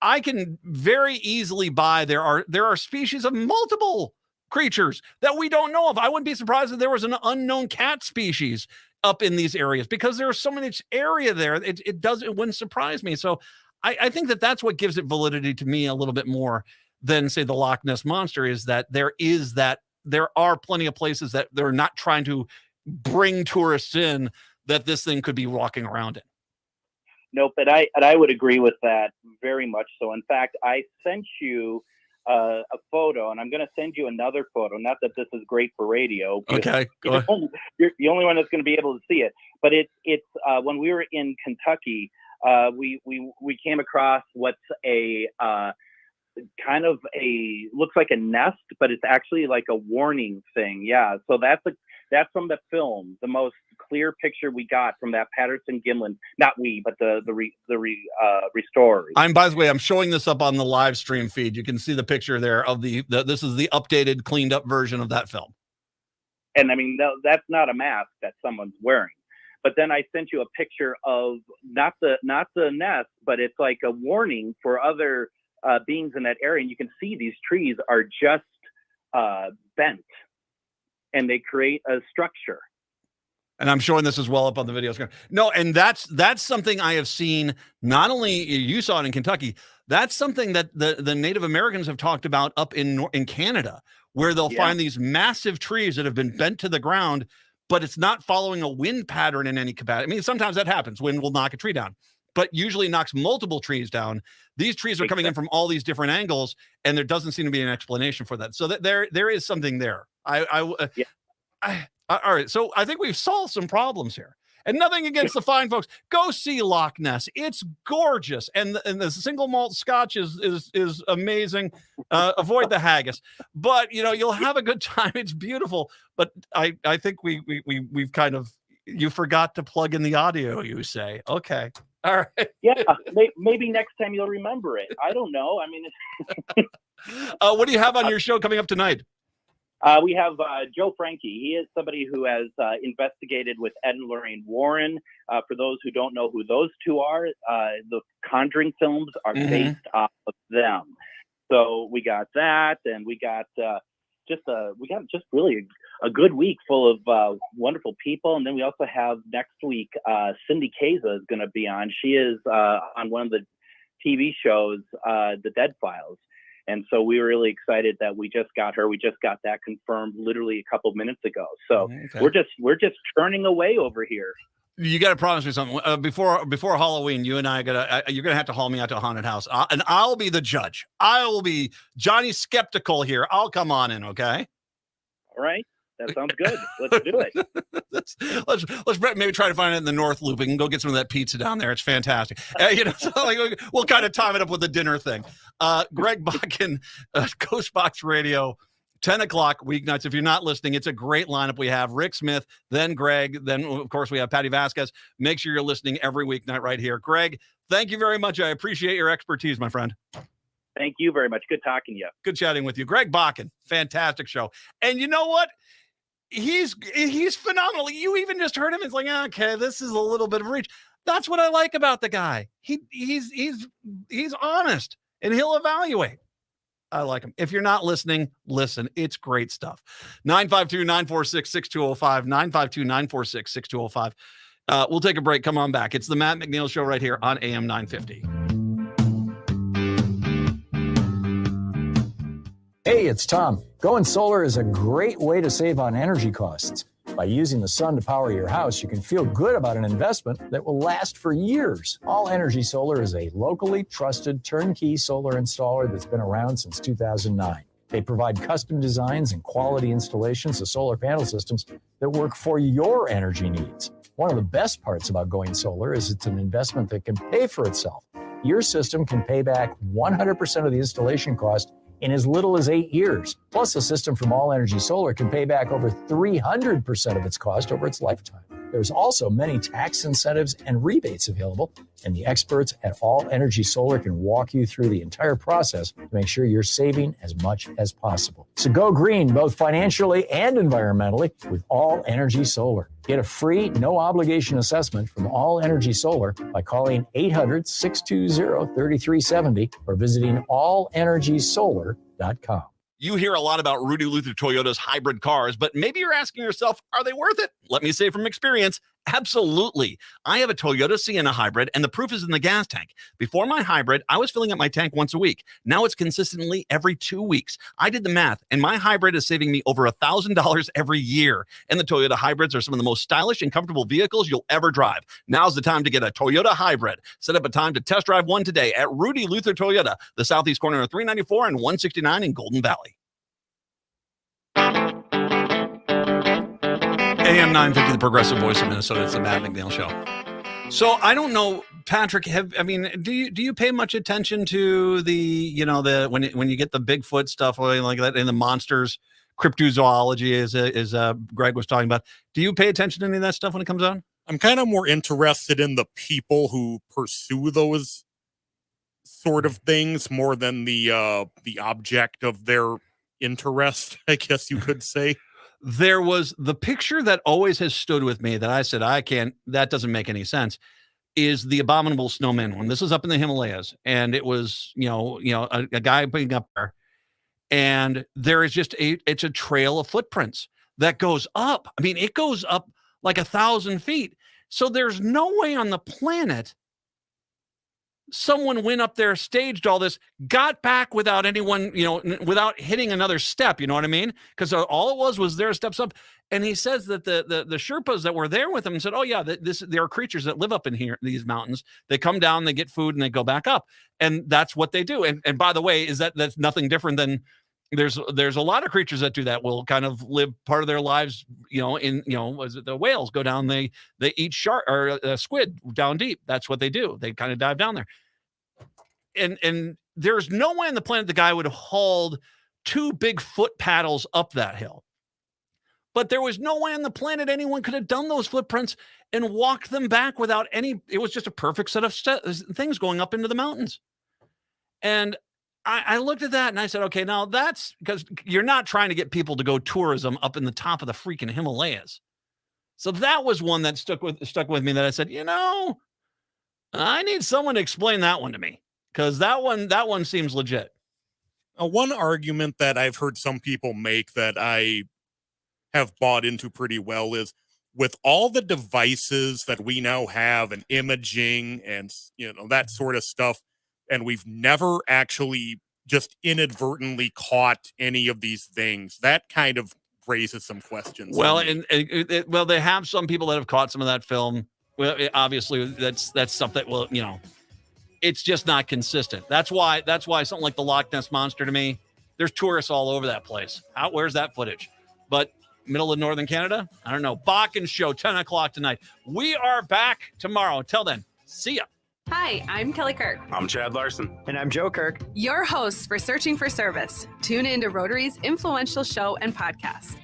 I can very easily buy there are species of multiple creatures that we don't know of. I wouldn't be surprised if there was an unknown cat species up in these areas because there's so much area there. It wouldn't surprise me. So I think that's what gives it validity to me a little bit more than, say, the Loch Ness Monster, is that there are plenty of places that they're not trying to bring tourists in that this thing could be walking around in. Nope, and I would agree with that very much so. In fact, I sent you a photo, and I'm going to send you another photo. Not that this is great for radio. Okay, you're the only one that's going to be able to see it. But it's when we were in Kentucky, we came across what's a kind of looks like a nest, but it's actually like a warning thing. Yeah, so that's from the film, the most clear picture we got from that Patterson-Gimlin, not we, but the restorers. By the way, I'm showing this up on the live stream feed. You can see the picture there of this is the updated, cleaned up version of that film. And I mean, that's not a mask that someone's wearing. But then I sent you a picture of not the nest, but it's like a warning for other beings in that area. And you can see these trees are just bent, and they create a structure. And I'm showing this as well up on the video screen. No, and that's something I have seen. Not only you saw it in Kentucky, that's something that the Native Americans have talked about up in Canada, where they'll find these massive trees that have been bent to the ground, but it's not following a wind pattern in any capacity. I mean, sometimes that happens. Wind will knock a tree down, but usually knocks multiple trees down. These trees are coming in from all these different angles, and there doesn't seem to be an explanation for that. So that there is something there. All right, so I think we've solved some problems here. And nothing against the fine folks. Go see Loch Ness. It's gorgeous. And the single malt scotch is amazing. Avoid the haggis. But you'll have a good time. It's beautiful. But I think we've kind of, you forgot to plug in the audio, you say. Okay. All right. Yeah, maybe next time you'll remember it. I don't know. I mean, what do you have on your show coming up tonight? We have Joe Frankie. He is somebody who has investigated with Ed and Lorraine Warren. For those who don't know who those two are, the Conjuring films are based off of them. So we got that, and we got just really a good week full of wonderful people. And then we also have next week Cindy Kaza is going to be on. She is on one of the TV shows, The Dead Files. And so we were really excited that we just got her. We just got that confirmed literally a couple of minutes ago. So we're just churning away over here. You got to promise me something before Halloween. You and I you're gonna have to haul me out to a haunted house, and I'll be the judge. I will be Johnny Skeptical here. I'll come on in, okay? All right. That sounds good. Let's do it. let's maybe try to find it in the North Loop. We can go get some of that pizza down there. It's fantastic. So we'll kind of time it up with the dinner thing. Greg Bakken, Ghostbox Radio, 10 o'clock weeknights. If you're not listening, it's a great lineup. We have Rick Smith, then Greg, then of course we have Patty Vasquez. Make sure you're listening every weeknight right here. Greg, thank you very much. I appreciate your expertise, my friend. Thank you very much. Good talking to you. Good chatting with you. Greg Bakken, fantastic show. And you know what? He's phenomenal. You even just heard him. It's like, okay, this is a little bit of reach. That's what I like about the guy. He's honest and he'll evaluate. I like him. If you're not listening, listen. It's great stuff. 952-946-6205. 952-946-6205. We'll take a break. Come on back. It's the Matt McNeil Show right here on AM 950. Hey, it's Tom. Going solar is a great way to save on energy costs. By using the sun to power your house, you can feel good about an investment that will last for years. All Energy Solar is a locally trusted turnkey solar installer that's been around since 2009. They provide custom designs and quality installations of solar panel systems that work for your energy needs. One of the best parts about going solar is it's an investment that can pay for itself. Your system can pay back 100% of the installation cost in as little as 8 years. Plus, a system from All Energy Solar can pay back over 300% of its cost over its lifetime. There's also many tax incentives and rebates available, and the experts at All Energy Solar can walk you through the entire process to make sure you're saving as much as possible. So go green, both financially and environmentally, with All Energy Solar. Get a free, no-obligation assessment from All Energy Solar by calling 800-620-3370 or visiting allenergysolar.com. You hear a lot about Rudy Luther Toyota's hybrid cars, but maybe you're asking yourself, are they worth it? Let me say from experience, absolutely. I have a Toyota Sienna hybrid, and the proof is in the gas tank. Before my hybrid, I was filling up my tank once a week. Now it's consistently every 2 weeks. I did the math, and my hybrid is saving me over $1,000 every year. And the Toyota hybrids are some of the most stylish and comfortable vehicles you'll ever drive. Now's the time to get a Toyota hybrid. Set up a time to test drive one today at Rudy Luther Toyota, the southeast corner of 394 and 169 in Golden Valley. AM 950, the progressive voice of Minnesota. It's the Matt McNeil Show. So I don't know, Patrick. Do you pay much attention to the when you get the Bigfoot stuff like that and the monsters, cryptozoology, as Greg was talking about? Do you pay attention to any of that stuff when it comes out? I'm kind of more interested in the people who pursue those sort of things more than the object of their interest, I guess you could say. There was the picture that always has stood with me that I said, that doesn't make any sense, is the abominable snowman one. This was up in the Himalayas, and it was, a guy putting up there, and there is just it's a trail of footprints that goes up. I mean, it goes up like 1,000 feet. So there's no way on the planet someone went up there, staged all this, got back without anyone, without hitting another step. You know what I mean? Because all it was there steps up. And he says that the Sherpas that were there with him said, oh yeah, there are creatures that live up in here, these mountains. They come down, they get food, and they go back up. And that's what they do. And by the way, that's nothing different than there's a lot of creatures that do that, will kind of live part of their lives, was it the whales go down, they eat shark or squid down deep. That's what they do. They kind of dive down there. And there's no way on the planet the guy would have hauled 2 big foot paddles up that hill. But there was no way on the planet anyone could have done those footprints and walked them back without it was just a perfect set of things going up into the mountains. And I looked at that and I said, okay, now that's because you're not trying to get people to go tourism up in the top of the freaking Himalayas. So that was one that stuck with me that I said, I need someone to explain that one to me, because that one seems legit. One argument that I've heard some people make that I have bought into pretty well is, with all the devices that we now have and imaging and that sort of stuff, and we've never actually just inadvertently caught any of these things, that kind of raises some questions. Well, well, they have some people that have caught some of that film. Well, obviously that's stuff that will, it's just not consistent. That's why something like the Loch Ness Monster, to me, there's tourists all over that place. Where's that footage? But middle of northern Canada. I don't know. Bakken Show, 10 o'clock tonight. We are back tomorrow. Until then, see ya. Hi, I'm Kelly Kirk. I'm Chad Larson. And I'm Joe Kirk. Your hosts for Searching for Service. Tune in to Rotary's influential show and podcast.